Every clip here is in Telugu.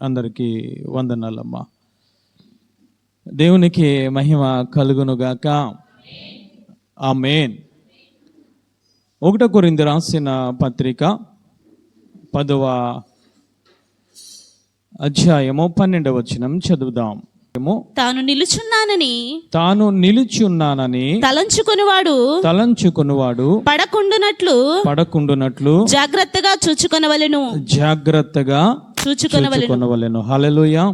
అందరికీ వందనాలమ్మా. దేవునికి మహిమ కలుగునుగాక. ఆమేన్. 1 కొరింథీ రాసిన పత్రిక 10వ అధ్యాయము 12వ వచనం చదువుదాం. తాను నిలుచున్నానని తలంచుకొనువాడు పడకుండునట్లు జాగ్రత్తగా చూచుకొనవలెను. హల్లెలూయా.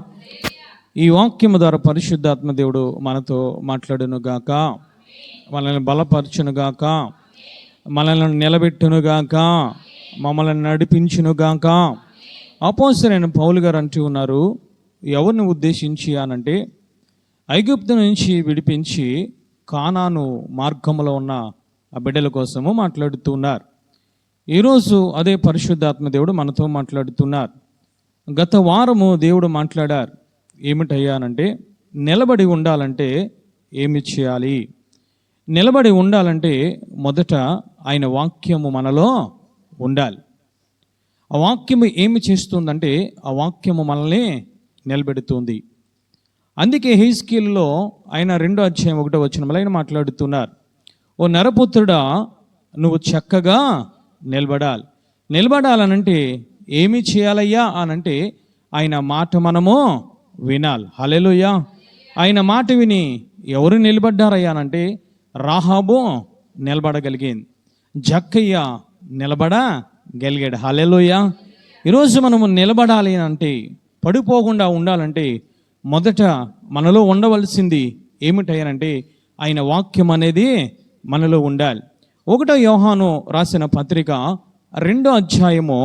ఈ వాక్యము ద్వారా పరిశుద్ధాత్మ దేవుడు మనతో మాట్లాడును గాక, మనల్ని బలపరచును గాక, మనల్ని నిలబెట్టును గాక, మమ్మల్ని నడిపించును గాక. అపోస్తలుడైన పౌలు గారు అంటూ ఉన్నారు, ఎవరిని ఉద్దేశించి అనంటే ఐగుప్తు నుంచి విడిపించి కానాను మార్గంలో ఉన్న ఆ బిడ్డల కోసము మాట్లాడుతూ ఉన్నారు. ఈరోజు అదే పరిశుద్ధాత్మ దేవుడు మనతో మాట్లాడుతున్నారు. గత వారము దేవుడు మాట్లాడారు. ఏమిటయ్యానంటే, నిలబడి ఉండాలంటే ఏమి చేయాలి? నిలబడి ఉండాలంటే మొదట ఆయన వాక్యము మనలో ఉండాలి. ఆ వాక్యము ఏమి చేస్తుందంటే, ఆ వాక్యము మనల్ని నిలబెడుతుంది. అందుకే హెజ్కేలులో ఆయన 2వ అధ్యాయం 1వ వచనంలో ఆయన మాట్లాడుతున్నారు, ఓ నరపుత్రుడా, నువ్వు చక్కగా నిలబడాలనంటే ఏమి చేయాలయ్యా అనంటే ఆయన మాట మనము వినాలి. హల్లెలూయా. ఆయన మాట విని ఎవరు నిలబడ్డారయ్యానంటే రాహాబు నిలబడగలిగింది, జక్కయ్య నిలబడగలిగాడు. హల్లెలూయా. ఈరోజు మనము నిలబడాలి అంటే, పడిపోకుండా ఉండాలంటే మొదట మనలో ఉండవలసింది ఏమిటయ్యానంటే ఆయన వాక్యం అనేది మనలో ఉండాలి. 1 యోహాను రాసిన పత్రిక 2వ అధ్యాయము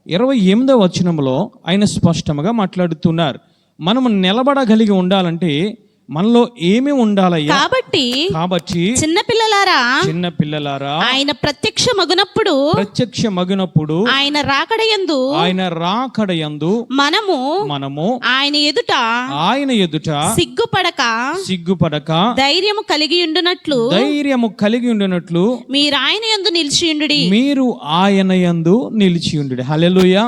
28వ వచనంలో ఆయన స్పష్టంగా మాట్లాడుతున్నారు, మనము నిలబడగలిగి ఉండాలంటే మనలో ఏమి ఉండాలయ్యా? కాబట్టి చిన్నపిల్లలారా ఆయన ప్రత్యక్షమగునప్పుడు ఆయన రాకడయందు మనము ఆయన ఎదుట సిగ్గుపడక ధైర్యము కలిగి ఉండునట్లు మీరు ఆయన యందు నిలిచియుండుడి. హల్లెలూయా.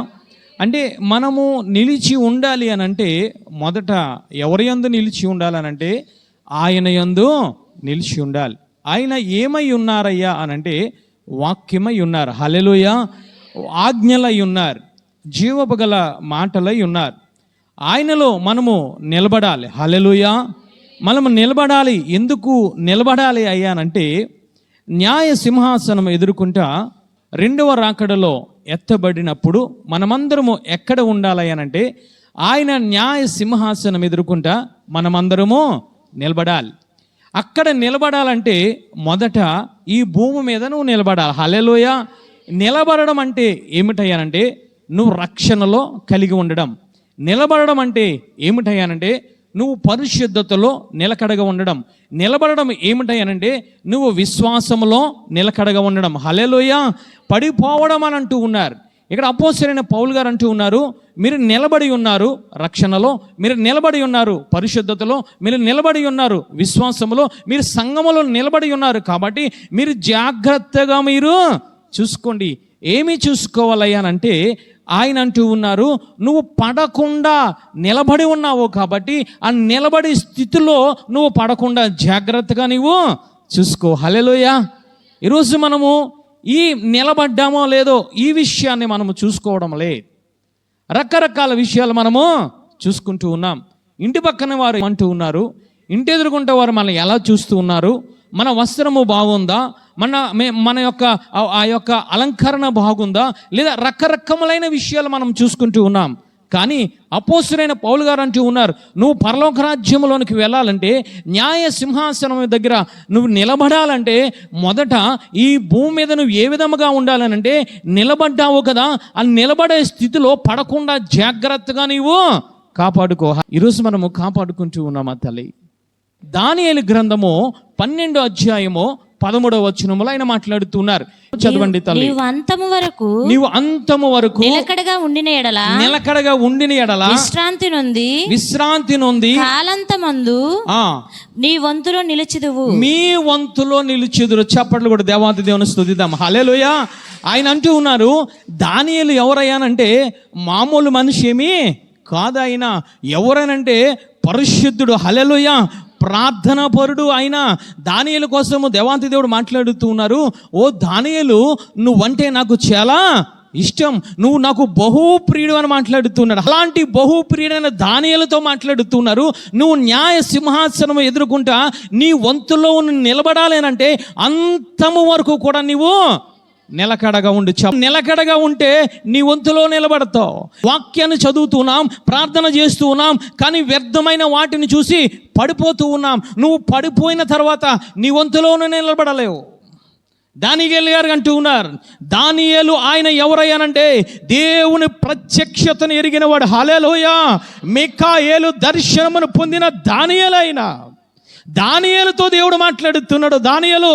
అంటే మనము నిలిచి ఉండాలి అని అంటే మొదట ఎవరి యందు నిలిచి ఉండాలనంటే ఆయన యందు నిలిచి ఉండాలి. ఆయన ఏమై ఉన్నారయ్యా అనంటే వాక్యమై ఉన్నారు. హల్లెలూయా. ఆజ్ఞలై ఉన్నారు, జీవపు గల మాటలై ఉన్నారు. ఆయనలో మనము నిలబడాలి. హల్లెలూయా. మనము నిలబడాలి. ఎందుకు నిలబడాలి అయ్యానంటే న్యాయ సింహాసనం ఎదుర్కొంటా 2వ రాకడలో ఎత్తబడినప్పుడు మనమందరము ఎక్కడ ఉండాలి అనంటే ఆయన న్యాయ సింహాసనం ఎదుర్కొంటా మనమందరము నిలబడాలి. అక్కడ నిలబడాలంటే మొదట ఈ భూమి మీద నువ్వు నిలబడాలి. హల్లెలూయా. నిలబడడం అంటే ఏమిటయ్యానంటే నువ్వు రక్షణలో కలిగి ఉండడం. నిలబడడం అంటే ఏమిటయ్యానంటే నువ్వు పరిశుద్ధతలో నిలకడగా ఉండడం. నిలబడడం ఏమిటయ్యానంటే నువ్వు విశ్వాసంలో నిలకడగా ఉండడం. హల్లెలూయా. పడిపోవడం అని అంటూ ఉన్నారు. ఇక్కడ అపోస్తలుడైన పౌలు గారు అంటూ ఉన్నారు, మీరు నిలబడి ఉన్నారు రక్షణలో, మీరు నిలబడి ఉన్నారు పరిశుద్ధతలో, మీరు నిలబడి ఉన్నారు విశ్వాసములో, మీరు సంఘములో నిలబడి ఉన్నారు. కాబట్టి మీరు జాగ్రత్తగా మీరు చూసుకోండి. ఏమి చూసుకోవాలయ్యానంటే ఆయన అంటూ ఉన్నారు, నువ్వు పడకుండా నిలబడి ఉన్నావు కాబట్టి ఆ నిలబడి స్థితిలో నువ్వు పడకుండా జాగ్రత్తగా నువ్వు చూసుకో. హల్లెలూయా. ఈరోజు మనము ఈ నిలబడ్డామో లేదో ఈ విషయాన్ని మనము చూసుకోవడం లేదు. రకరకాల విషయాలు మనము చూసుకుంటూ ఉన్నాం. ఇంటి పక్కన వారు అంటూ ఉన్నారు, ఇంటి ఎదురుకుంటే వారు మనల్ని ఎలా చూస్తూ ఉన్నారు, మన వస్త్రము బాగుందా, మన యొక్క ఆ యొక్క అలంకరణ బాగుందా, లేదా రకరకములైన విషయాలు మనం చూసుకుంటూ ఉన్నాం. కానీ అపోస్తలుడైన పౌలు గారు అంటూ ఉన్నారు, నువ్వు పరలోక రాజ్యంలోనికి వెళ్ళాలంటే, న్యాయ సింహాసనం దగ్గర నువ్వు నిలబడాలంటే మొదట ఈ భూమి మీద నువ్వు ఏ విధముగా ఉండాలనంటే నిలబడ్డావు కదా, ఆ నిలబడే స్థితిలో పడకుండా జాగ్రత్తగా నీవు కాపాడుకో. ఈరోజు మనము కాపాడుకుంటూ ఉన్నామా తల్లి? దానియేలు గ్రంథము 12వ అధ్యాయము 13వ వచనములో ఆయన మాట్లాడుతున్నారు. చదవండి తల్లి. నీవు అంతము వరకు నిలకడగా ఉండిన ఎడల విశ్రాంతి నొంది కాలంతమందు నీ వంతులో నిలిచెదవు. మీ వంతులో నిలిచెదరు. చప్పట్లు కూడా దేవాది దేవుని స్తుతిద్దాం. హల్లెలూయా. ఆయన అంటూ ఉన్నారు, దానియేలు ఎవరయ్యానంటే మామూలు మనిషి ఏమీ కాదు ఆయన. ఎవరనంటే పరిశుద్ధుడు, హల్లెలూయా, ప్రార్థనా పరుడు ఆయన. దానియేలు కోసము దేవాంతి దేవుడు మాట్లాడుతూ ఉన్నారు, ఓ దానియేలు, నువ్వంటే నాకు చాలా ఇష్టం, నువ్వు నాకు బహుప్రియుడు అని మాట్లాడుతున్నాడు. అలాంటి బహుప్రియుడైన దానియేలుతో మాట్లాడుతున్నారు, నువ్వు న్యాయ సింహాసనం ఎదుర్కొంటా నీ వంతులో నిలబడాలేనంటే అంతము వరకు కూడా నీవు నిలకడగా ఉండు. నిలకడగా ఉంటే నీ వంతులో నిలబడతావు. వాక్యాన్ని చదువుతున్నాం, ప్రార్థన చేస్తూ ఉన్నాం, కానీ వ్యర్థమైన వాటిని చూసి పడిపోతూ ఉన్నాం. నువ్వు పడిపోయిన తర్వాత నీ వంతులోనే నిలబడలేవు. దానియేలు గారు అంటూ ఉన్నారు, దానియేలు ఆయన ఎవరయ్యానంటే దేవుని ప్రత్యక్షతను ఎరిగినవాడు. హల్లెలూయా. మిఖాయేలు దర్శనమును పొందిన దానియేలు అయినా. దానియేలుతో దేవుడు మాట్లాడుతున్నాడు, దానియేలు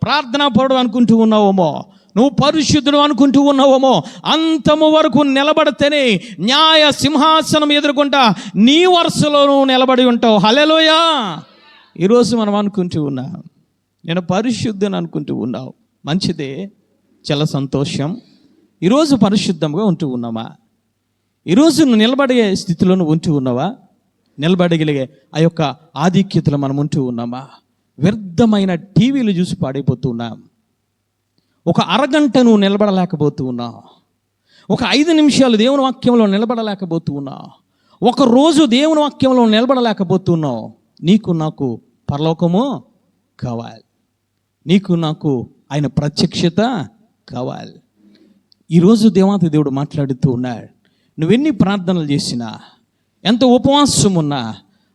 ప్రార్థనా పరుడు అనుకుంటూ ఉన్నావేమో, నువ్వు పరిశుద్ధుడు అనుకుంటూ ఉన్నావేమో, అంతము వరకు నిలబడితేనే న్యాయ సింహాసనం ఎదుర్కొంటా నీ వరుసలో నువ్వు నిలబడి ఉంటావు. హల్లెలూయా. ఈరోజు మనం అనుకుంటూ ఉన్నాం, నేను పరిశుద్ధుని అనుకుంటూ ఉన్నావు, మంచిదే, చాలా సంతోషం. ఈరోజు పరిశుద్ధంగా ఉంటూ ఉన్నామా? ఈరోజు నువ్వు నిలబడే స్థితిలో నువ్వు ఉంటూ ఉన్నావా? నిలబడగలిగే ఆ యొక్క ఆధిక్యతలో మనం ఉంటూ ఉన్నామా? వ్యర్థమైన టీవీలు చూసి పాడైపోతూ ఉన్నాం. ఒక అరగంట నువ్వు నిలబడలేకపోతూ ఉన్నావు. ఒక 5 నిమిషాలు దేవుని వాక్యంలో నిలబడలేకపోతూ ఉన్నావు. ఒక రోజు దేవుని వాక్యంలో నిలబడలేకపోతున్నావు. నీకు నాకు పరలోకము కావాలి, నీకు నాకు ఆయన ప్రత్యక్షత కావాలి. ఈరోజు దేవాతి దేవుడు మాట్లాడుతూ ఉన్నాడు, నువ్వెన్ని ప్రార్థనలు చేసినా, ఎంత ఉపవాసం ఉన్నా,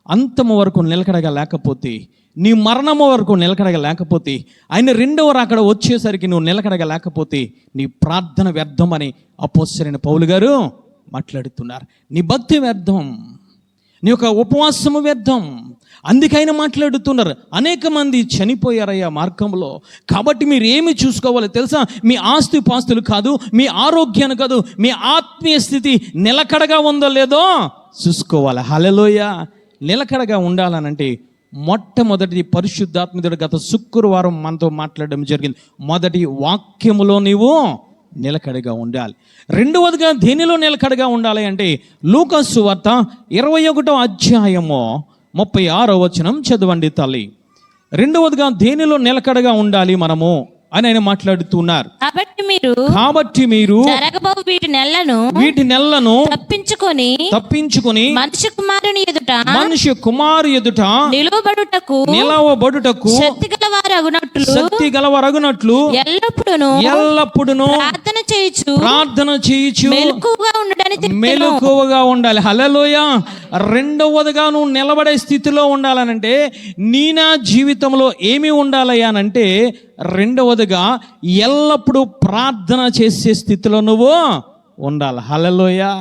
అంతము వరకు నిలకడగా లేకపోతే, నీ మరణము వరకు నిలకడగా లేకపోతే, ఆయన రెండవ రాకడ వచ్చేసరికి నువ్వు నిలకడగా లేకపోతే నీ ప్రార్థన వ్యర్థం అని అపోస్తలుడైన పౌలు గారు మాట్లాడుతున్నారు. నీ భక్తి వ్యర్థం, నీ యొక్క ఉపవాసము వ్యర్థం. అందుకైనా మాట్లాడుతున్నారు, అనేక మంది చనిపోయారయ్యా మార్గంలో. కాబట్టి మీరు ఏమి చూసుకోవాలో తెలుసా? మీ ఆస్తి పాస్తులు కాదు, మీ ఆరోగ్యాన్ని కాదు, మీ ఆత్మీయ స్థితి నిలకడగా ఉందో లేదో చూసుకోవాలి. హల్లెలూయా. నిలకడగా ఉండాలనంటే మొట్టమొదటి పరిశుద్ధాత్మకుడు గత శుక్రవారం మనతో మాట్లాడడం జరిగింది. మొదటి వాక్యములో నీవు నిలకడగా ఉండాలి. రెండవదిగా దేనిలో నిలకడగా ఉండాలి అంటే లూకాసు సువార్త 21వ అధ్యాయము 36వ వచనం చదవండి తల్లి. రెండవదిగా దేనిలో నిలకడగా ఉండాలి మనము అని ఆయన మాట్లాడుతున్నారు. కాబట్టి మీరు జరగబోవు వీటి నెలను తప్పించుకొని మనిషి కుమారు ఎదుట నిలవబడుటకు శక్తి గలవారగునట్లు ఎల్లప్పుడూ ప్రార్థన చేయుచు మెలకువగా ఉండాలి. హల్లెలూయా. రెండవదిగా నువ్వు నిలబడే స్థితిలో ఉండాలనంటే నీ నా జీవితంలో ఏమి ఉండాలయ్యానంటే, రెండవదిగా ఎల్లప్పుడూ ప్రార్థన చేసే స్థితిలో నువ్వు ఉండాలి. హల్లెలూయా.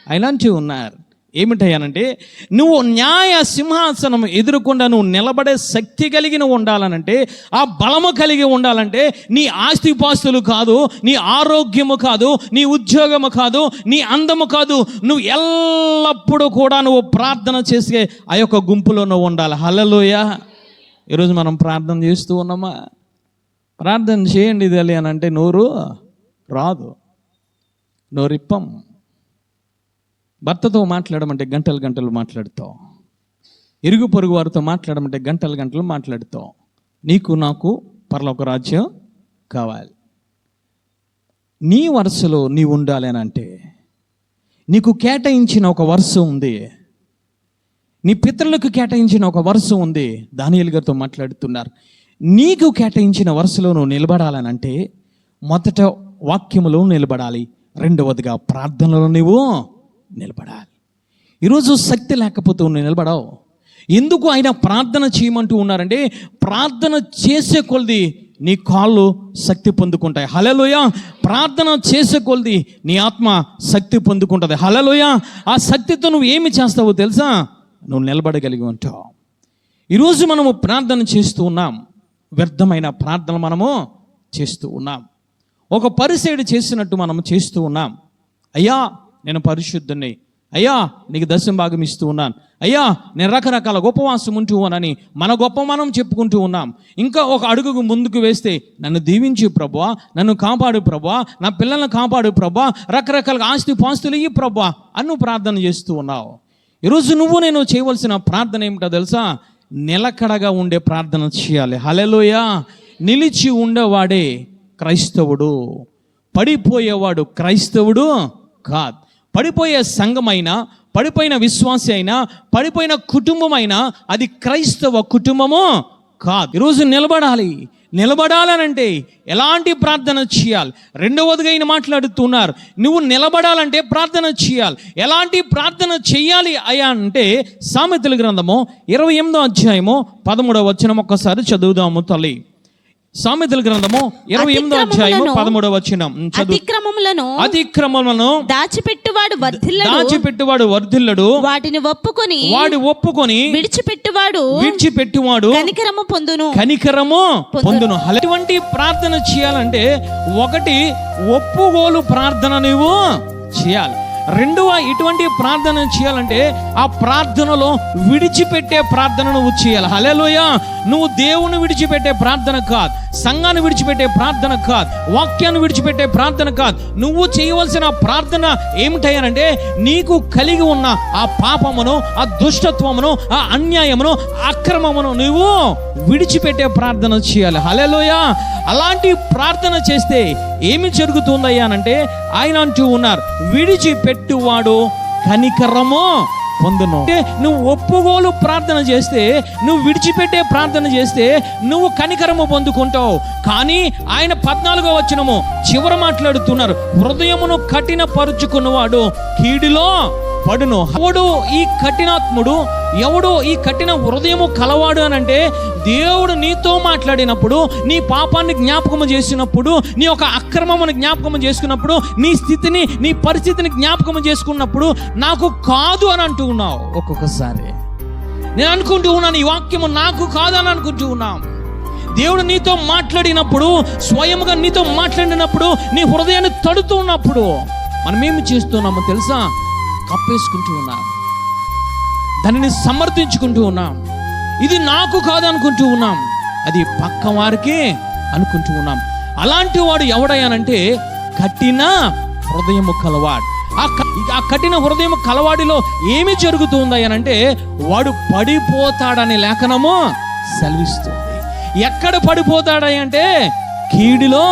అయినంచి ఉన్నారు ఏమిటయ్యానంటే, నువ్వు న్యాయ సింహాసనం ఎదురుకుండా నువ్వు నిలబడే శక్తి కలిగి నువ్వు ఉండాలనంటే, ఆ బలము కలిగి ఉండాలంటే నీ ఆస్తిపాస్తులు కాదు, నీ ఆరోగ్యము కాదు, నీ ఉద్యోగము కాదు, నీ అందము కాదు, నువ్వు ఎల్లప్పుడూ కూడా నువ్వు ప్రార్థన చేసే ఆ యొక్క గుంపులో నువ్వు ఉండాలి. హల్లెలూయా. ఈరోజు మనం ప్రార్థన చేస్తూ ఉన్నామా? ప్రార్థన చేయండి ఇది అని అంటే నోరు రాదు, నోరిప్పం. భర్తతో మాట్లాడమంటే గంటలు మాట్లాడుతావు, ఇరుగు పొరుగు వారితో మాట్లాడమంటే గంటలు మాట్లాడుతావు. నీకు నాకు పరలోక రాజ్యం కావాలి. నీ వరుసలో నీవు ఉండాలి అని అంటే నీకు కేటాయించిన ఒక వరుస ఉంది, నీ పితరులకు కేటాయించిన ఒక వరుస ఉంది. దానియేలు గారితో మాట్లాడుతున్నారు, నీకు కేటాయించిన వరుసలో నువ్వు నిలబడాలని అంటే మొదట వాక్యములో నిలబడాలి, రెండవదిగా ప్రార్థనలో నువ్వు నిలబడాలి. ఈరోజు శక్తి లేకపోతే నువ్వు నిలబడావు. ఎందుకు ఆయన ప్రార్థన చేయమంటూ ఉన్నారంటే, ప్రార్థన చేసే కొలది నీ కాళ్ళు శక్తి పొందుకుంటాయి. హల్లెలూయా. ప్రార్థన చేసే కొలది నీ ఆత్మ శక్తి పొందుకుంటుంది. హల్లెలూయా. ఆ శక్తితో నువ్వు ఏమి చేస్తావో తెలుసా? నువ్వు నిలబడగలిగి ఉంటావు. ఈరోజు మనము ప్రార్థన చేస్తూ ఉన్నాం, వ్యర్థమైన ప్రార్థన మనము చేస్తూ ఉన్నాం. ఒక పరిసయ్యుడు చేసినట్టు మనము చేస్తూ ఉన్నాం. అయ్యా నేను పరిశుద్ధుని, అయ్యా నీకు దశమ భాగం ఇస్తూ ఉన్నాను, అయ్యా నేను రకరకాల ఉపవాసం ఉంటూ ఉన్నానని మన గొప్ప మనం చెప్పుకుంటూ ఉన్నాం. ఇంకా ఒక అడుగు ముందుకు వేస్తే నన్ను దీవించు ప్రభువా, నన్ను కాపాడు ప్రభువా, నా పిల్లల్ని కాపాడు ప్రభువా, రకరకాల ఆస్తి పాస్తులు ఇయ్యి ప్రభువా అన్ను ప్రార్థన చేస్తూ ఉన్నావు. ఈరోజు నేను చేయవలసిన ప్రార్థన ఏమిటో తెలుసా? నిలకడగా ఉండే ప్రార్థన చేయాలి. హల్లెలూయా. నిలిచి ఉండేవాడే క్రైస్తవుడు, పడిపోయేవాడు క్రైస్తవుడు కాదు. పడిపోయే సంఘమైనా, పడిపోయిన విశ్వాసి అయినా, పడిపోయిన కుటుంబం అయినా అది క్రైస్తవ కుటుంబము కాదు. ఈరోజు నిలబడాలనంటే ఎలాంటి ప్రార్థన చేయాలి? రెండవదిగా ఆయన మాట్లాడుతున్నారు, నువ్వు నిలబడాలంటే ప్రార్థన చేయాలి. ఎలాంటి ప్రార్థన చేయాలి అయ్యా అంటే సామెతల గ్రంథము 28వ అధ్యాయము 13వ వచనం ఒక్కసారి చదువుదాము తల్లి. సామెతల గ్రంథము 28వ అధ్యాయము 13వ వచనం. అతిక్రమములను దాచిపెట్టువాడు వర్ధిల్లడు, వాటిని ఒప్పుకొని విడిచిపెట్టువాడు కనికరము పొందును. అటువంటి ప్రార్థన చేయాలంటే ఒకటి ఒప్పుకోలు ప్రార్థన నువ్వు చేయాలి. రెండవ ఇటువంటి ప్రార్థన చేయాలంటే ఆ ప్రార్థనలో విడిచిపెట్టే ప్రార్థన నువ్వు చేయాలి. హల్లెలూయా. నువ్వు దేవుని విడిచిపెట్టే ప్రార్థన కాదు, సంఘాన్ని విడిచిపెట్టే ప్రార్థన కాదు, వాక్యాన్ని విడిచిపెట్టే ప్రార్థన కాదు. నువ్వు చేయవలసిన ప్రార్థన ఏమిటయ్యానంటే నీకు కలిగి ఉన్న ఆ పాపమును, ఆ దుష్టత్వమును, ఆ అన్యాయమును, అక్రమమును నువ్వు విడిచిపెట్టే ప్రార్థన చేయాలి. హల్లెలూయా. అలాంటి ప్రార్థన చేస్తే ఏమి జరుగుతుందయ్యానంటే ఆయన అంటూ ఉన్నారు, విడిచిపెట్టువాడు కనికరము పొందును. అంటే నువ్వు ఒప్పుకోలు ప్రార్థన చేస్తే, నువ్వు విడిచిపెట్టే ప్రార్థన చేస్తే నువ్వు కనికరము పొందుకుంటావు. కానీ ఆయన 14వ వచనము చివర మాట్లాడుతున్నారు, హృదయమును కఠినపరుచుకున్నవాడు కీడులో పడును. ఎవడు ఈ కఠినాత్ముడు, ఎవడు ఈ కఠిన హృదయము కలవాడు అని అంటే దేవుడు నీతో మాట్లాడినప్పుడు, నీ పాపాన్ని జ్ఞాపకము చేసినప్పుడు, నీ యొక్క అక్రమమును జ్ఞాపకము చేసుకున్నప్పుడు, నీ స్థితిని, నీ పరిస్థితిని జ్ఞాపకము చేసుకున్నప్పుడు నాకు కాదు అని అంటూ ఉన్నావు. ఒక్కొక్కసారి నేను అనుకుంటూ ఉన్నాను, ఈ వాక్యము నాకు కాదు అని అనుకుంటూ ఉన్నాం. దేవుడు నీతో మాట్లాడినప్పుడు, స్వయముగా నీతో మాట్లాడినప్పుడు, నీ హృదయాన్ని తడుతూ ఉన్నప్పుడు మనం ఏమి చేస్తున్నామో తెలుసా? కప్పేసుకుంటూ ఉన్నాం, దానిని సమర్థించుకుంటూ ఉన్నాం. ఇది నాకు కాదు అనుకుంటూ ఉన్నాం, అది పక్క వారికి అనుకుంటూ ఉన్నాం. అలాంటి వాడు ఎవడయ్యానంటే కఠిన హృదయము కలవాడు. ఆ కఠిన హృదయం కలవాడిలో ఏమి జరుగుతుందయ్యానంటే వాడు పడిపోతాడని లేఖనము సెలవిస్తుంది. ఎక్కడ పడిపోతాడంటే కీడులో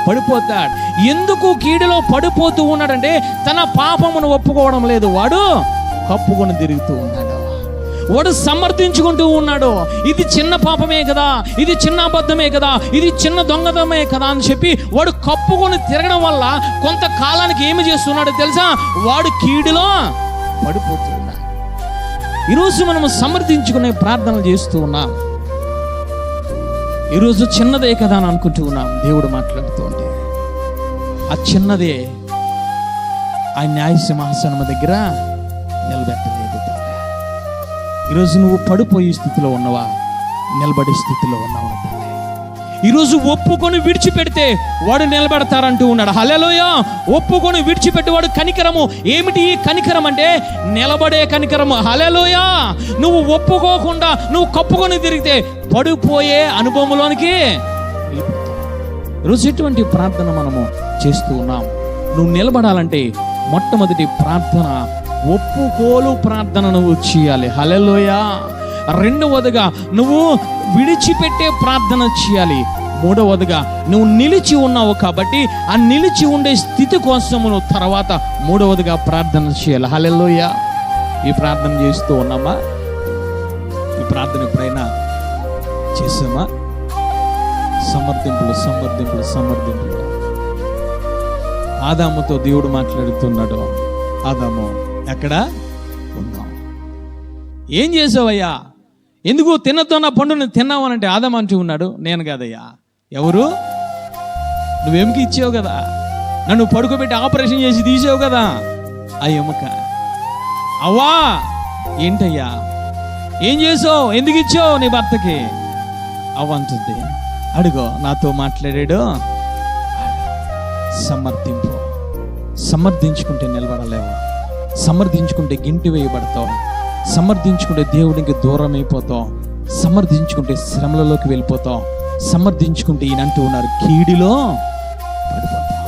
పడిపోతాడు. ఎందుకు కీడులో పడిపోతూ ఉన్నాడంటే తన పాపమును ఒప్పుకోవడం లేదు, వాడు కప్పుకొని తిరుగుతూ ఉన్నాడు, వాడు సమర్థించుకుంటూ ఉన్నాడు. ఇది చిన్న పాపమే కదా, ఇది చిన్న అబద్ధమే కదా, ఇది చిన్న దొంగతమే కదా అని చెప్పి వాడు కప్పుకొని తిరగడం వల్ల కొంతకాలానికి ఏమి చేస్తున్నాడో తెలుసా? వాడు కీడులో పడిపోతూ ఉన్నాడు. ఈరోజు మనము సమర్థించుకునే ప్రార్థనలు చేస్తూ ఉన్నాం. ఈరోజు చిన్నదే కదా అని అనుకుంటూ ఉన్నాం. దేవుడు మాట్లాడుతూ ఉంటే ఆ చిన్నదే ఆ న్యాయ సింహాసనం దగ్గర నిలబెట్టలేదు. ఈరోజు నువ్వు పడిపోయే స్థితిలో ఉన్నవా, నిలబడే స్థితిలో ఉన్నావా? ఈరోజు ఒప్పుకొని విడిచిపెడితే వాడు నిలబెడతారంటూ ఉన్నాడు. హల్లెలూయా. ఒప్పుకొని విడిచిపెట్టేవాడు కనికరము. ఏమిటి ఈ కనికరం అంటే? నిలబడే కనికరము. హల్లెలూయా. నువ్వు ఒప్పుకోకుండా నువ్వు కప్పుకొని తిరిగితే పడిపోయే అనుభవంలోనికి ఈరోజు ఎటువంటి ప్రార్థన మనము చేస్తూ ఉన్నాం? నువ్వు నిలబడాలంటే మొట్టమొదటి ప్రార్థన ఒప్పుకోలు ప్రార్థన నువ్వు చేయాలి. హల్లెలూయా. రెండవదిగా నువ్వు విడిచిపెట్టే ప్రార్థన చేయాలి. మూడవదిగా నువ్వు నిలిచి ఉన్నావు కాబట్టి ఆ నిలిచి ఉండే స్థితి కోసము నువ్వు తర్వాత మూడవదిగా ప్రార్థన చేయాలి. హల్లెలూయా. ఈ ప్రార్థన చేస్తూ ఉన్నామా? ఈ ప్రార్థన ఎప్పుడైనా చేసామా? సమర్థింపులు. ఆదాముతో దేవుడు మాట్లాడుతున్నాడు. ఆదాము ఎక్కడ ఉన్నావు? ఏం చేసావయ్యా? ఎందుకు తినతోన్న పండుని తిన్నావనంటే ఆదాము అంటూ ఉన్నాడు, నేను కాదయ్యా. ఎవరు? నువ్వెముక ఇచ్చావు కదా, నన్ను పడుకోబెట్టి ఆపరేషన్ చేసి తీసావు కదా ఆ ఎముక. అవ్వా ఏంటయ్యా ఏం చేసావు? ఎందుకు ఇచ్చావు నీ భర్తకి? అవ్వంటుంది. అడుగో నాతో మాట్లాడాడు. సమర్థించుకుంటే నిలబడలేవా? సమర్థించుకుంటే గింటి వేయబడతావు, సమర్థించుకుంటే దేవుడికి దూరం అయిపోతావు, సమర్థించుకుంటే శ్రమలలోకి వెళ్ళిపోతావు, సమర్థించుకుంటే ఈయన అంటూ ఉన్నారు కీడిలో పడిపోతావు.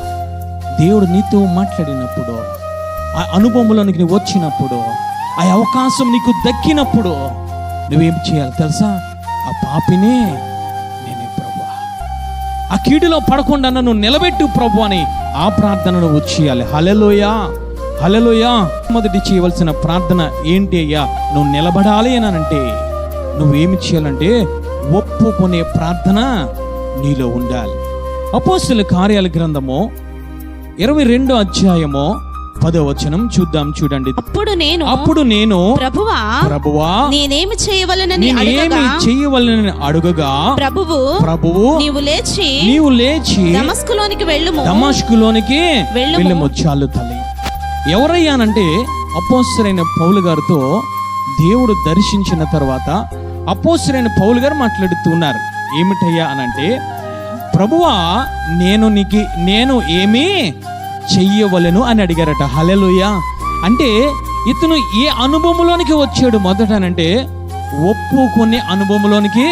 దేవుడు నీతో మాట్లాడినప్పుడు, ఆ అనుభవంలోనికి నువ్వు వచ్చినప్పుడు, ఆ అవకాశం నీకు దక్కినప్పుడు నువ్వేం చేయాలి తెలుసా? ఆ పాపినే నేనే ప్రభువా, ఆ కీడులో పడకుండా నన్ను నిలబెట్టు ప్రభు అని ఆ ప్రార్థనను వచ్చేయాలి. హల్లెలూయా, హల్లెలూయా. మొదటి చేయవలసిన ప్రార్థన ఏంటి అయ్యా? నువ్వు నిలబడాలి అని అంటే నువ్వేమి చేయాలంటే ఒప్పుకునే ప్రార్థన నీలో ఉండాలి. అపోస్తలుల కార్యాల గ్రంథము 22వ అధ్యాయము 10వ వచనం చూద్దాం, చూడండి. అప్పుడు నేను ప్రభువా నేనేమి చేయవలనని అడుగగా ప్రభువు నీవు లేచి దమస్కులోనికి వెళ్ళుము. చాలు తల్లి. ఎవరయ్యానంటే అపోస్తలుడైన పౌలు గారితో దేవుడు దర్శించిన తర్వాత అపోస్తలుడైన పౌలు గారు మాట్లాడుతూ ఉన్నారు. ఏమిటయ్యా అనంటే, ప్రభువా నేను ఏమీ చెయ్యవలెను అని అడిగారట. హల్లెలూయా. అంటే ఇతను ఏ అనుభవంలోనికి వచ్చాడు మొదటనంటే ఒప్పుకునే అనుభవంలోనికి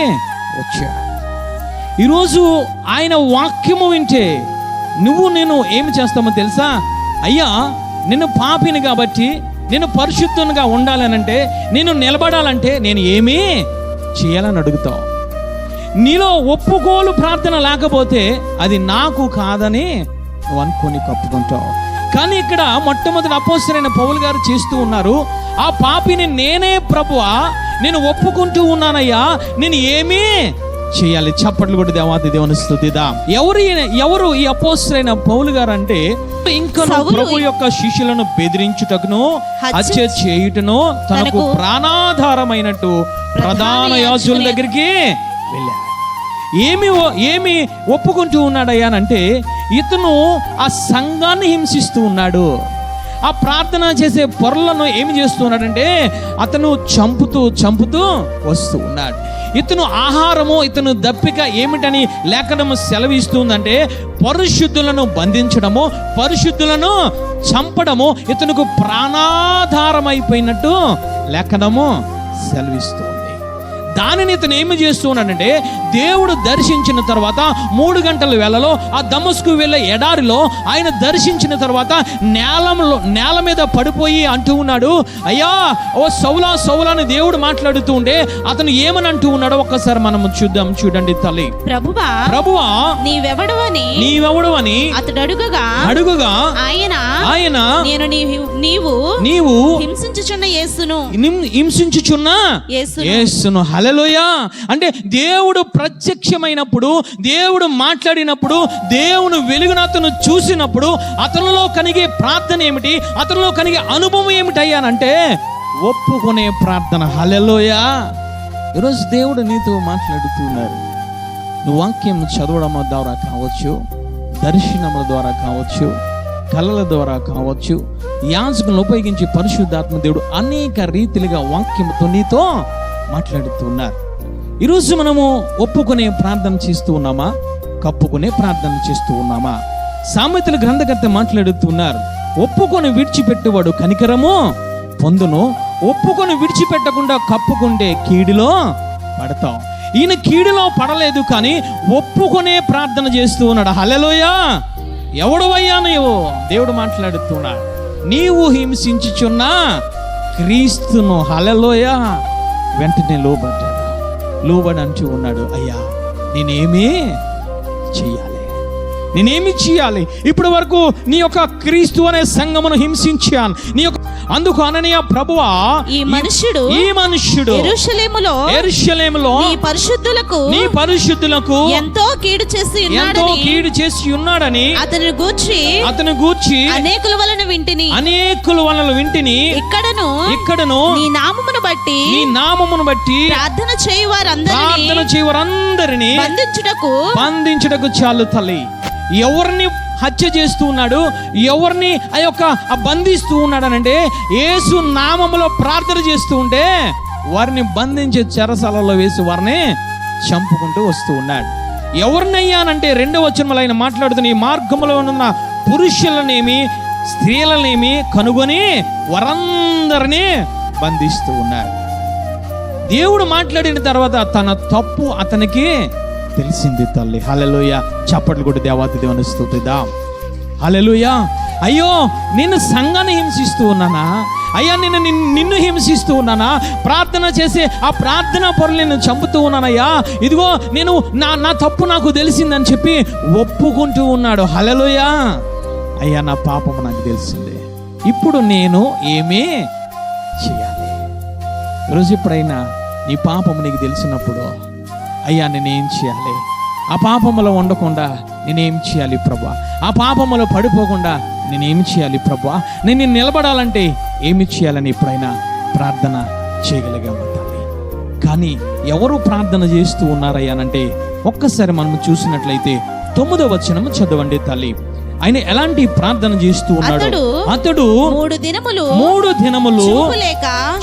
వచ్చాడు. ఈరోజు ఆయన వాక్యము వింటే నేను ఏమి చేస్తామో తెలుసా? అయ్యా నేను పాపిని కాబట్టి, నేను పరిశుద్ధంగా ఉండాలనంటే, నేను నిలబడాలంటే నేను ఏమీ చేయాలని అడుగుతావు. నీలో ఒప్పుకోలు ప్రార్థన లేకపోతే అది నాకు కాదని నువ్వు అనుకొని కప్పుకుంటావు. కానీ ఇక్కడ మొట్టమొదటి అపోస్తలుడైన పౌలు గారు చేస్తూ ఉన్నారు, ఆ పాపిని నేనే ప్రభువా, నేను ఒప్పుకుంటూ ఉన్నానయ్యా, నేను ఏమీ చేయాలి. చప్పట్లు కొట్టి దేవాది దేవుని స్తుతిద్దాం. ఎవరు ఈ అపోస్తలుడైన పౌలు గారు అంటే, ఇంకా ప్రభు యొక్క శిష్యులను బెదిరించుటకును హత్య చేయుటను తనకు ప్రాణాధారమైనట్టు ప్రధాన యాజకుల దగ్గరికి వెళ్ళాడు. ఏమి ఒప్పుకుంటూ ఉన్నాడయ్యా అంటే, ఇతను ఆ సంఘాన్ని హింసిస్తూ ఉన్నాడు. ఆ ప్రార్థన చేసే పొరలను ఏమి చేస్తున్నాడంటే అతను చంపుతూ వస్తూ ఉన్నాడు. ఇతను ఆహారము, ఇతను దప్పిక ఏమిటని లేఖనము సెలవిస్తుందంటే పరిశుద్ధులను బంధించడము, పరిశుద్ధులను చంపడము ఇతనుకు ప్రాణాధారమైపోయినట్టు లేఖనము సెలవిస్తుంది. దానిని ఇతను ఏమి చేస్తూ ఉన్నాడంటే, దేవుడు దర్శించిన తర్వాత 3 గంటల వేళలో ఆ దమస్కు వెళ్ళే ఎడారిలో ఆయన దర్శించిన తర్వాత నేల మీద పడిపోయి అంటూ ఉన్నాడు, అయ్యా ఓ సౌలా సౌలా అని దేవుడు మాట్లాడుతూ ఉంటే అతను ఏమని అంటూ ఉన్నాడో ఒక్కసారి మనం చూద్దాం, చూడండి తల్లి. ప్రభువా నీవెవడవని అతడు అడుగగా ఆయన నీవు హింసించుచున్న యేసును. హల్లెలూయా. అంటే దేవుడు ప్రత్యక్షమైనప్పుడు, దేవుడు మాట్లాడినప్పుడు, దేవుని వెలుగును అతను చూసినప్పుడు అతనిలో కలిగే ప్రార్థన ఏమిటి, అతనిలో కలిగే అనుభవం ఏమిటయ్యానంటే ఒప్పుకునే ప్రార్థన. హల్లెలూయా. ఈరోజు దేవుడు నీతో మాట్లాడుతున్నారు. నువ్వు వాక్యం చదవడం ద్వారా కావచ్చు, దర్శనముల ద్వారా కావచ్చు, కళల ద్వారా కావచ్చు, యాజకులను ఉపయోగించి పరిశుద్ధాత్మ దేవుడు అనేక రీతిలుగా వాక్యంతో నీతో మాట్లాడుతున్నారు. ఈరోజు మనము ఒప్పుకునే ప్రార్థన చేస్తూ ఉన్నామా, కప్పుకునే ప్రార్థన చేస్తూ ఉన్నామా? సామెతల గ్రంథకర్త మాట్లాడుతున్నారు, ఒప్పుకొని విడిచిపెట్టువాడు కనికరము పొందును, ఒప్పుకొని విడిచిపెట్టకుండా కప్పుకుంటే కీడులో పడతాం. ఈయన కీడులో పడలేదు, కానీ ఒప్పుకునే ప్రార్థన చేస్తూ ఉన్నాడు. హల్లెలూయా. ఎవడవయ్యా నీవు? దేవుడు మాట్లాడుతున్నాడు, నీవు హింసించుచున్న క్రీస్తును. హల్లెలూయా. వెంటనే లోబడి అంటూ ఉన్నాడు, అయ్యా నేనేమి చేయాలి? ఇప్పటి వరకు నీ యొక్క క్రీస్తు అనే సంఘమును హింసించాను, నీ యొక్క అందుకు అననీయ ప్రభువా, ఈ మనుష్యుడు యెరూషలేములో నీ పరిశుద్ధులకు ఎంతో కీడు చేసి ఉన్నాడని అతని గూర్చి అనేకుల వలన వింటిని ఇక్కడను నీ నామమును బట్టి ప్రార్థన చేయువారందరిని బంధించుటకు చాలు తల్లి. ఎవరిని హత్య చేస్తూ ఉన్నాడు, ఎవరిని బంధిస్తూ ఉన్నాడు అనంటే యేసు నామములో ప్రార్థన చేస్తూ ఉంటే వారిని బంధించే చెరసాలలో వేసి వారిని చంపుకుంటూ వస్తూ ఉన్నాడు. ఎవరినయ్యానంటే 2వ వచనంలో ఆయన మాట్లాడుతున్న, ఈ మార్గంలో ఉన్న పురుషులనేమి స్త్రీలనేమి కనుగొని వారందరినీ బంధిస్తూ ఉన్నారు. దేవుడు మాట్లాడిన తర్వాత తన తప్పు అతనికి తెలిసింది తల్లి. హల్లెలూయా. చప్పట్లు కొట్టి దేవాతి దేవుని స్తుతిద్దాం. హల్లెలూయా. అయ్యో, నేను సంఘాన్ని హింసిస్తూ ఉన్నానా? అయ్యా, నిన్ను హింసిస్తూ ఉన్నానా? ప్రార్థన చేసి ఆ ప్రార్థనా పరులు నేను చంపుతూ ఉన్నానయ్యా. ఇదిగో నేను నా తప్పు నాకు తెలిసిందని చెప్పి ఒప్పుకుంటూ ఉన్నాడు. హల్లెలూయా. అయ్యా, నా పాపము నాకు తెలిసిందే, ఇప్పుడు నేను ఏమీ చేయాలి? ఈరోజు ఎప్పుడైనా నీ పాపము నీకు తెలిసినప్పుడు, అయ్యా నేనేం చేయాలి? ఆ పాపములో ఉండకుండా నేనేం చేయాలి ప్రభువా? ఆ పాపములో పడిపోకుండా నేనేం చేయాలి ప్రభువా? నేను నిలబడాలంటే ఏమి చేయాలని ఎప్పుడైనా ప్రార్థన చేయగలిగాము తల్లి. కానీ ఎవరు ప్రార్థన చేస్తూ ఉన్నారయ్యానంటే, ఒక్కసారి మనం చూసినట్లయితే 9వ వచనం చదవండి తల్లి. ఆయన ఎలాంటి ప్రార్థన చేస్తూ ఉన్నాడు? అతడు 3 దినములు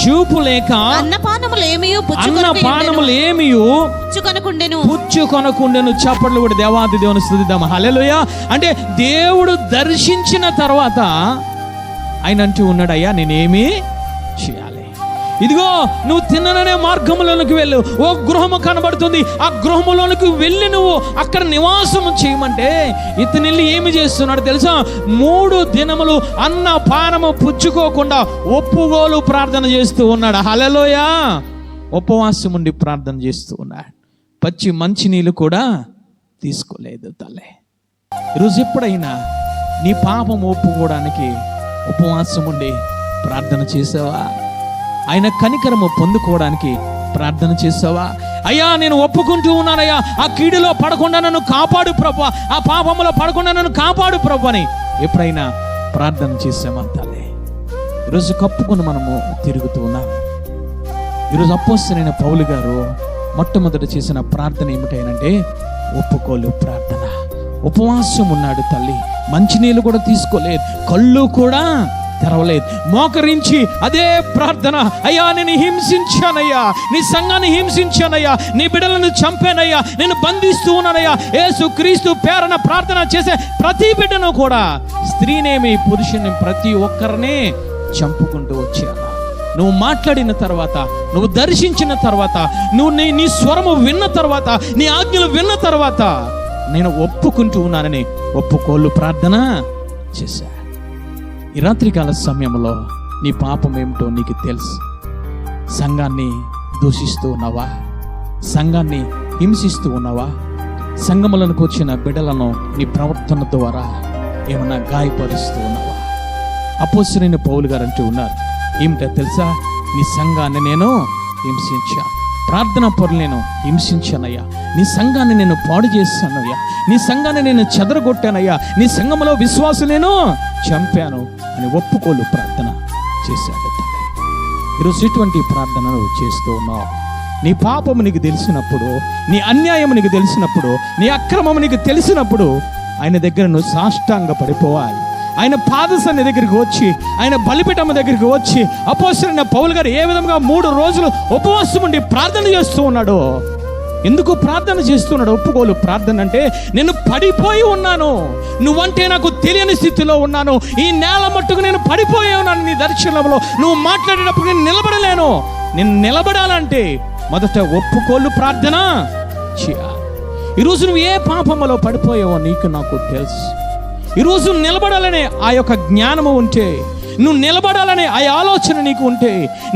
చూపు లేక అన్నపానములేమియు పుచ్చుకొనకుండెను. చప్పట్లు కూడా దేవాది దేవుని స్తుతిద్దాం. హల్లెలూయా. అంటే దేవుడు దర్శించిన తర్వాత ఆయన అంటూ ఉన్నాడు, అయ్యా నేనేమి చేయాలి? ఇదిగో నువ్వు తిన్ననే మార్గంలోనికి వెళ్ళు. ఓ గృహము కనబడుతుంది, ఆ గృహములోనికి వెళ్ళి నువ్వు అక్కడ నివాసము చేయమంటే ఇతను వెళ్ళి ఏమి చేస్తున్నాడు తెలుసా? 3 దినములు అన్న పానము పుచ్చుకోకుండా ఒప్పుగోలు ప్రార్థన చేస్తూ ఉన్నాడు. హల్లెలూయా. ఉపవాసం ఉండి ప్రార్థన చేస్తూ ఉన్నాడు. పచ్చి మంచినీళ్ళు కూడా తీసుకోలేదు తల్లి. ఈరోజు ఎప్పుడైనా నీ పాపం ఒప్పుకోవడానికి ఉపవాసం ఉండి ప్రార్థన చేసావా? ఆయన కనికరము పొందుకోవడానికి ప్రార్థన చేసావా? అయ్యా నేను ఒప్పుకుంటూ ఉన్నానయ్యా, ఆ కీడులో పడకుండా నన్ను కాపాడు ప్రభువా, ఆ పాపములో పడకుండా నన్ను కాపాడు ప్రభు అని ఎప్పుడైనా ప్రార్థన చేసామా తల్లి? ఈరోజు కప్పుకొని మనము తిరుగుతూ ఉన్నాం. ఈరోజు అపోస్తలుడైన పౌలు గారు మొట్టమొదట చేసిన ప్రార్థన ఏమిటంటే ఒప్పుకోలు ప్రార్థన. ఉపవాసం ఉన్నాడు తల్లి. మంచినీళ్ళు కూడా తీసుకోలేదు, కళ్ళు కూడా తెరవలేదు. మోకరించి అదే ప్రార్థన, అయ్యా నేను హింసించానయ్యా, నీ సంఘాన్ని హింసించానయ్యా, నీ బిడ్డలను చంపానయ్యా, నేను బంధిస్తూ ఉన్నానయ్యా. యేసు క్రీస్తు పేరున ప్రార్థన చేసే ప్రతి బిడ్డను కూడా, స్త్రీనేమి పురుషుని ప్రతి ఒక్కరిని చంపుకుంటూ వచ్చాను. నువ్వు మాట్లాడిన తర్వాత, నువ్వు దర్శించిన తర్వాత, నువ్వు నీ స్వరము విన్న తర్వాత, నీ ఆజ్ఞలు విన్న తర్వాత నేను ఒప్పుకుంటూ ఉన్నానని ఒప్పుకోలు ప్రార్థన చేశా. ఈ రాత్రికాల సమయంలో నీ పాపం ఏమిటో నీకు తెలుసు. సంఘాన్ని దూషిస్తూ ఉన్నావా? సంఘాన్ని హింసిస్తూ ఉన్నావా? సంఘములకు వచ్చిన బిడ్డలను నీ ప్రవర్తన ద్వారా ఏమన్నా గాయపరుస్తూ ఉన్నావా? అపోస్తలుడైన పౌలు గారు అంటూ ఉన్నారు, ఏమిటో తెలుసా? నీ సంఘాన్ని నేను హింసించా, ప్రార్థనా పరులు నేను హింసించానయ్యా, నీ సంఘాన్ని నేను పాడు చేశానయ్యా, నీ సంఘాన్ని నేను చెదరగొట్టానయ్యా, నీ సంఘములో విశ్వాసం నేను చంపాను అని ఒప్పుకోలు ప్రార్థన చేశాడు. ఈరోజు ఇటువంటి ప్రార్థనను చేస్తూ ఉన్నావు. నీ పాపము నీకు తెలిసినప్పుడు, నీ అన్యాయము నీకు తెలిసినప్పుడు, నీ అక్రమము నీకు తెలిసినప్పుడు ఆయన దగ్గర నువ్వు సాష్టాంగ పడిపోవాలి. ఆయన పాదసన్ని దగ్గరికి వచ్చి, ఆయన బలిపీఠం దగ్గరికి వచ్చి, అపోస్తలుడైన పౌలు గారు ఏ విధంగా 3 రోజులు ఉపవాసం ఉండి ప్రార్థన చేస్తూ ఉన్నాడు. ఎందుకు ప్రార్థన చేస్తున్నాడు? ఒప్పుకోలు ప్రార్థన అంటే, నేను పడిపోయి ఉన్నాను, నువ్వంటే నాకు తెలియని స్థితిలో ఉన్నాను, ఈ నేల మట్టుకు నేను పడిపోయి ఉన్నాను నీ దర్శనంలో, నువ్వు మాట్లాడేటప్పుడు నేను నిలబడలేను. నేను నిలబడాలంటే మొదట ఒప్పుకోలు ప్రార్థన చేయాలి. ఈరోజు నువ్వు ఏ పాపములో పడిపోయావో నీకు నాకు తెలుసు. ఈరోజు నిలబడాలనే ఆ యొక్క జ్ఞానము ఉంటే, నువ్వు నిలబడాలనే ఆ ఆలోచన నీకు ఉంటే,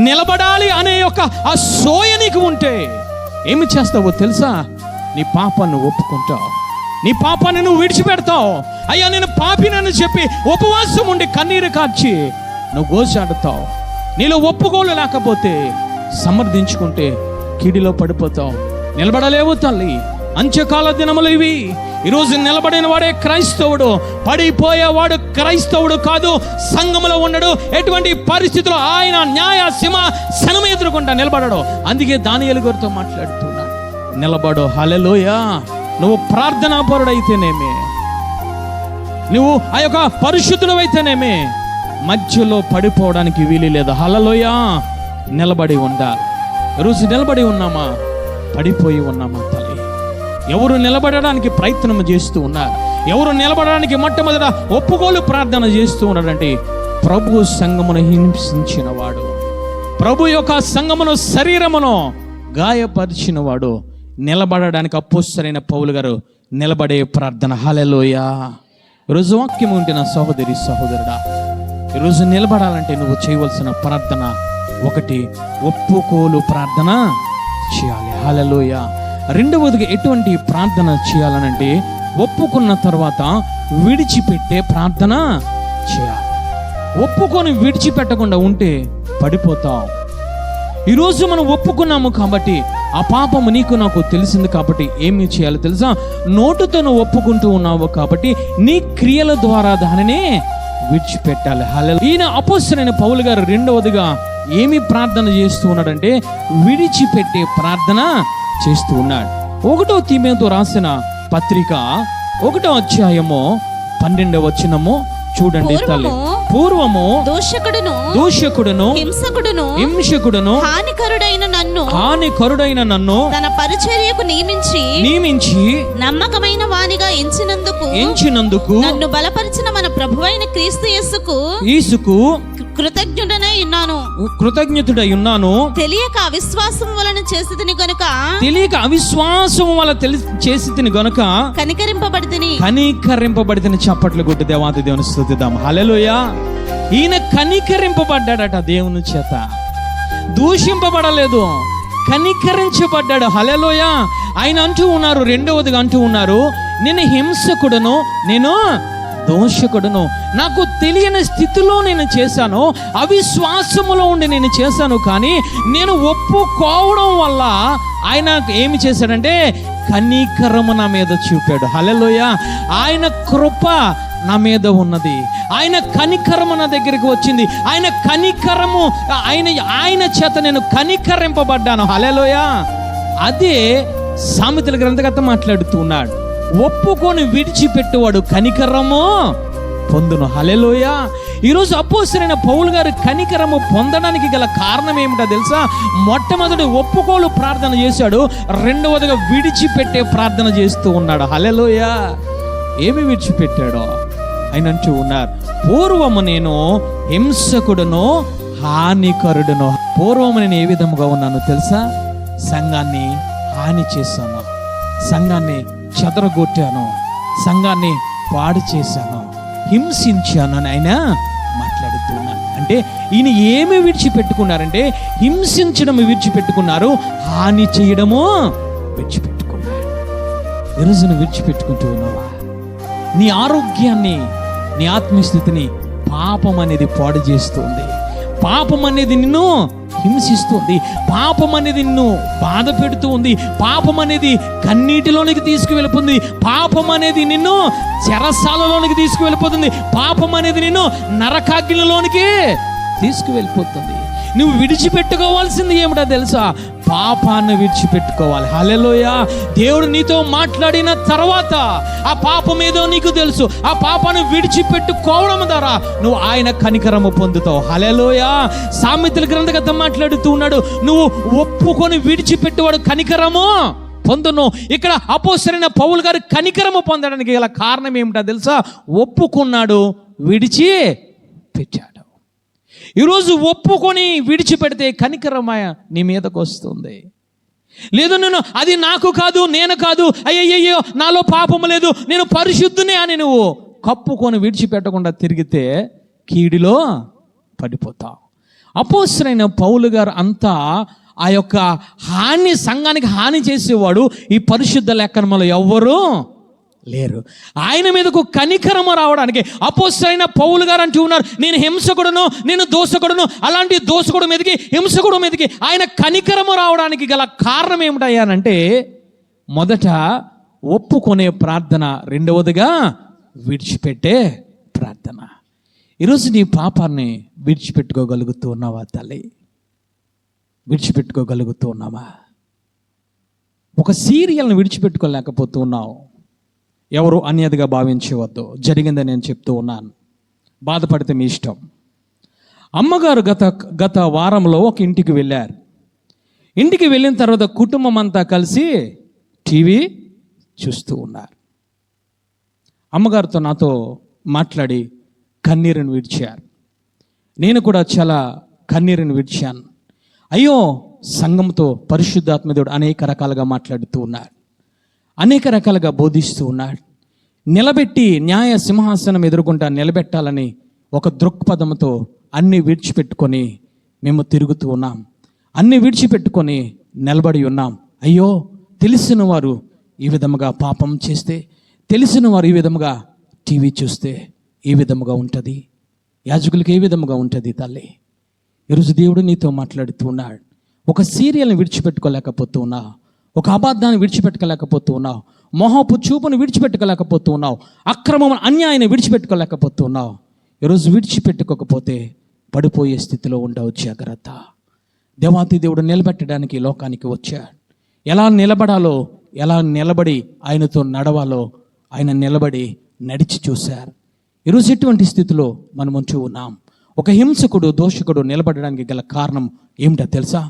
నిలబడాలి అనే యొక్క ఆ సోయ నీకు ఉంటే ఏమి చేస్తావో తెలుసా? నీ పాపాన్ని ఒప్పుకుంటావు, నీ పాపాన్ని నువ్వు విడిచిపెడతావు. అయ్యా నేను పాపినని చెప్పి ఉపవాసం ఉండి కన్నీరు కార్చి నువ్వు గోచాడుతావు. నీలో ఒప్పుకోలు లేకపోతే, సమర్థించుకుంటే కీడిలో పడిపోతావు, నిలబడలేవు తల్లి. అంత్యకాల దినములు ఇవి. ఈరోజు నిలబడిన వాడే క్రైస్తవుడు, పడిపోయేవాడు క్రైస్తవుడు కాదు. సంఘములో ఉండడు, ఎటువంటి పరిస్థితుల్లో ఆయన న్యాయ సింహాసనం ఎదురుకుండా నిలబడడు. అందుకే దానియేలు గారితో మాట్లాడుతున్నా, నిలబడు. హల్లెలూయా. నువ్వు ప్రార్థనా పరుడైతేనేమే, నువ్వు ఆ యొక్క పరిశుద్ధుడు అయితేనేమే, మధ్యలో పడిపోవడానికి వీలు లేదు. హల్లెలూయా. నిలబడి ఉండాలి. ఈరోజు నిలబడి ఉన్నామా? పడిపోయి ఉన్నామా తల్లి? ఎవరు నిలబడడానికి ప్రయత్నం చేస్తూ ఉన్నారు? ఎవరు నిలబడడానికి మొట్టమొదట ఒప్పుకోలు ప్రార్థన చేస్తూ ఉన్నాడంటే ప్రభు సంఘమును హింసించిన వాడు, ప్రభు యొక్క సంఘమును శరీరమును గాయపరిచిన వాడు నిలబడడానికి అపోస్తలుడైన పౌలు గారు నిలబడే ప్రార్థన. హల్లెలూయా. ఈరోజు వాక్యం ఉంటే నా సహోదరి సహోదరుడా, ఈరోజు నిలబడాలంటే నువ్వు చేయవలసిన ప్రార్థన ఒకటి, ఒప్పుకోలు ప్రార్థన చేయాలి. హల్లెలూయా. రెండవదిగా ఎటువంటి ప్రార్థన చేయాలనంటే ఒప్పుకున్న తర్వాత విడిచిపెట్టే ప్రార్థన చేయాలి. ఒప్పుకొని విడిచిపెట్టకుండా ఉంటే పడిపోతాం. ఈరోజు మనం ఒప్పుకున్నాము కాబట్టి ఆ పాపము నీకు నాకు తెలిసింది కాబట్టి ఏమి చేయాలో తెలుసా? నోటుతో నువ్వు ఒప్పుకుంటూ ఉన్నావు కాబట్టి నీ క్రియల ద్వారా దానిని విడిచిపెట్టాలి. హల్లెలూయా. ఈయన అపోస్తలుడైన పౌలు గారు రెండవదిగా ఏమి ప్రార్థన చేస్తూ ఉన్నాడంటే విడిచిపెట్టే ప్రార్థన చేస్తూ ఉన్నాడు. 1 తీమోతేయుతో రాసిన పత్రిక 1వ అధ్యాయము 12వ వచనము చూడండి. తల్లి, పూర్వము దూషకుడును హింసకుడును హానికరుడైన నన్ను తన పరిచర్యకు నియమించి నమ్మకమైన వానిగా ఎంచినందుకు నన్ను బలపరిచిన మన ప్రభువైన క్రీస్తు యేసుకు కృతజ్ఞుడై ఉన్నాను. తెలియక అవిశ్వాసం వలన చేసితిని గనుక కనికరింపబడితిని. చప్పట్లు కొట్టి దేవాది దేవుని స్తుతిద్దాం. హల్లెలూయా. ఈయన కనికరింపబడ్డాడట దేవుని చేత, దూషింపబడలేదు, కనికరించబడ్డాడు. హల్లెలూయా. ఆయన అంటూ ఉన్నారు, రెండవదిగా అంటూ ఉన్నారు, నేను హింసకుడును, నేను దోషకుడును, నాకు తెలియని స్థితిలో నేను చేశాను, అవిశ్వాసములో ఉండి నేను చేశాను, కానీ నేను ఒప్పుకోవడం వల్ల ఆయన ఏమి చేశాడంటే కనికరము నా మీద చూపాడు. హల్లెలూయా. ఆయన కృప నా మీద ఉన్నది, ఆయన కనికరము నా దగ్గరికి వచ్చింది, ఆయన కనికరము ఆయన చేత నేను కనికరింపబడ్డాను. హల్లెలూయా. అదే సామెతల గ్రంథకర్త మాట్లాడుతూ ఉన్నాడు, ఒప్పుకొని విడిచిపెట్టువాడు కనికరము పొందును. హల్లెలూయా. ఈరోజు అపోస్తలుడైన పౌలు గారు కనికరము పొందడానికి గల కారణం ఏమిటో తెలుసా? మొట్టమొదటి ఒప్పుకోలు ప్రార్థన చేశాడు, రెండవదిగా విడిచిపెట్టే ప్రార్థన చేస్తూ ఉన్నాడు. హల్లెలూయా. ఏమి విడిచిపెట్టాడో ఆయన అంటూ ఉన్నారు, పూర్వము నేను హింసకుడును హానికరుడును. పూర్వము నేను ఏ విధముగా ఉన్నాను తెలుసా? సంఘాన్ని హాని చేశాను, సంఘాన్ని చెదరగొట్టాను, సంఘాన్ని పాడు చేశాను, హింసించాను అని ఆయన మాట్లాడుతున్నాను. అంటే ఈయన ఏమి విడిచిపెట్టుకున్నారంటే హింసించడం విడిచిపెట్టుకున్నారు, హాని చేయడము విడిచిపెట్టుకున్నారు. ఈరోజు నువ్వు విడిచిపెట్టుకుంటూ ఉన్నావా? నీ ఆరోగ్యాన్ని, నీ ఆత్మస్థితిని పాపం అనేది పాడు చేస్తుంది, పాపం అనేది నిన్ను హింసిస్తుంది, పాపం అనేది నిన్ను బాధ పెడుతూ ఉంది, పాపం అనేది కన్నీటిలోనికి తీసుకువెళ్ళిపోతుంది, పాపం అనేది నిన్ను చెరసాలలోనికి తీసుకువెళ్ళిపోతుంది, పాపం అనేది నిన్ను నరకాగ్నిలోనికి తీసుకువెళ్ళిపోతుంది. నువ్వు విడిచిపెట్టుకోవాల్సింది ఏమిటో తెలుసా? పాపాన్ని విడిచిపెట్టుకోవాలి. హల్లెలూయా. దేవుడు నీతో మాట్లాడిన తర్వాత ఆ పాపం ఏదో నీకు తెలుసు, ఆ పాపాన్ని విడిచిపెట్టుకోవడం ద్వారా నువ్వు ఆయన కనికరము పొందుతావు. హల్లెలూయా. సామెతల గ్రంథకర్త మాట్లాడుతూ ఉన్నాడు, నువ్వు ఒప్పుకొని విడిచిపెట్టువాడు కనికరము పొందును. ఇక్కడ అపోస్తలుడైన పౌలు గారు కనికరము పొందడానికి గల కారణం ఏమిటో తెలుసా? ఒప్పుకున్నాడు, విడిచి పెట్టాడు. ఈరోజు ఒప్పుకొని విడిచిపెడితే కనికరమాయ నీ మీదకు వస్తుంది. లేదు నేను అది నాకు కాదు, నేను కాదు, అయ్యయ్యో నాలో పాపము లేదు, నేను పరిశుద్ధునే అని నువ్వు కప్పుకొని విడిచిపెట్టకుండా తిరిగితే కీడిలో పడిపోతావు. అపోస్తలుడైన పౌలు గారు అంతా ఆ యొక్క హాని, సంఘానికి హాని చేసేవాడు ఈ పరిశుద్ధ లేఖనములో ఎవ్వరూ లేరు. ఆయన మీదకు కనికరము రావడానికి అపోస్తలుడైన పౌలు గారు అంటూ ఉన్నారు, నేను హింసకుడును, నేను దోషకుడును, అలాంటి దోషకుడు మీదకి, హింసకుడు మీదకి ఆయన కనికరము రావడానికి గల కారణం ఏమిటయ్యానంటే మొదట ఒప్పుకునే ప్రార్థన, రెండవదిగా విడిచిపెట్టే ప్రార్థన. ఈరోజు నీ పాపాన్ని విడిచిపెట్టుకోగలుగుతూ ఉన్నావా తల్లి? విడిచిపెట్టుకోగలుగుతూ ఉన్నావా? ఒక సీరియల్ని విడిచిపెట్టుకోలేకపోతూ ఉన్నావు. ఎవరు అన్యదిగా భావించవద్దు, జరిగిందని నేను చెప్తూ ఉన్నాను. బాధపడితే మీ ఇష్టం. అమ్మగారు గత వారంలో ఒక ఇంటికి వెళ్ళారు. ఇంటికి వెళ్ళిన తర్వాత కుటుంబం అంతా కలిసి టీవీ చూస్తూ ఉన్నారు. అమ్మగారితో నాతో మాట్లాడి కన్నీరుని విడిచారు. నేను కూడా చాలా కన్నీరుని విడిచాను. అయ్యో, సంఘంతో పరిశుద్ధాత్మ దేవుడు అనేక రకాలుగా మాట్లాడుతూ ఉన్నాడు, అనేక రకాలుగా బోధిస్తూ ఉన్నాడు. నిలబెట్టి న్యాయ సింహాసనం ఎదురుగుండా నిలబెట్టాలని ఒక దృక్పథంతో అన్నీ విడిచిపెట్టుకొని మేము తిరుగుతూ ఉన్నాం, అన్నీ విడిచిపెట్టుకొని నిలబడి ఉన్నాం. అయ్యో, తెలిసిన వారు ఈ విధముగా పాపం చేస్తే, తెలిసిన వారు ఈ విధముగా టీవీ చూస్తే ఏ విధముగా ఉంటుంది, యాజకులకు ఏ విధముగా ఉంటుంది తల్లి. ఈరోజు దేవుడు నీతో మాట్లాడుతూ ఉన్నాడు. ఒక సీరియల్ని విడిచిపెట్టుకోలేకపోతూ ఉన్నావు, ఒక అబద్ధాన్ని విడిచిపెట్టుకోలేకపోతూ ఉన్నావు, మొహపు చూపును విడిచిపెట్టుకోలేకపోతూ ఉన్నావు, అక్రమం అన్యాయాన్ని విడిచిపెట్టుకోలేకపోతూ ఉన్నావు. ఈరోజు విడిచిపెట్టుకోకపోతే పడిపోయే స్థితిలో ఉండవు. జాగ్రత్త. దేవాతి దేవుడు నిలబెట్టడానికి లోకానికి వచ్చాడు. ఎలా నిలబడాలో, ఎలా నిలబడి ఆయనతో నడవాలో ఆయన నిలబడి నడిచి చూశారు. ఈరోజు ఎటువంటి స్థితిలో మనం ఉంచు ఉన్నాం? ఒక హింసకుడు, దోషకుడు నిలబడడానికి గల కారణం ఏమిటో తెలుసా?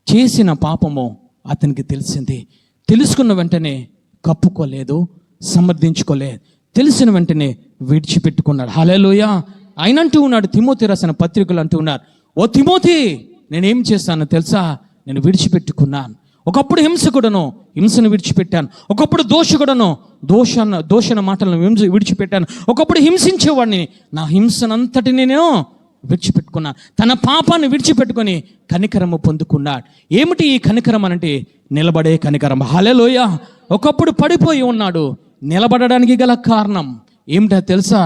చేసిన పాపము అతనికి తెలిసింది. తెలుసుకున్న వెంటనే కప్పుకోలేదు, సమర్థించుకోలేదు. తెలిసిన వెంటనే విడిచిపెట్టుకున్నాడు. హల్లెలూయా. ఆయన అంటూ ఉన్నాడు, తిమోతి రాసిన పత్రికలు అంటూ ఉన్నారు, ఓ తిమోతి, నేనేం చేస్తానో తెలుసా? నేను విడిచిపెట్టుకున్నాను. ఒకప్పుడు హింసకుడను, హింసను విడిచిపెట్టాను. ఒకప్పుడు దోషకుడను, దోషణ మాటలను విడిచిపెట్టాను. ఒకప్పుడు హింసించేవాడిని, నా హింసనంతటిని నేను విడిచిపెట్టుకున్నాను. తన పాపాన్ని విడిచిపెట్టుకొని కనికరము పొందుకున్నాడు. ఏమిటి ఈ కనికరం అంటే? నిలబడే కనికరం. హల్లెలూయా. ఒకప్పుడు పడిపోయి ఉన్నాడు, నిలబడడానికి గల కారణం ఏమిటో తెలుసా?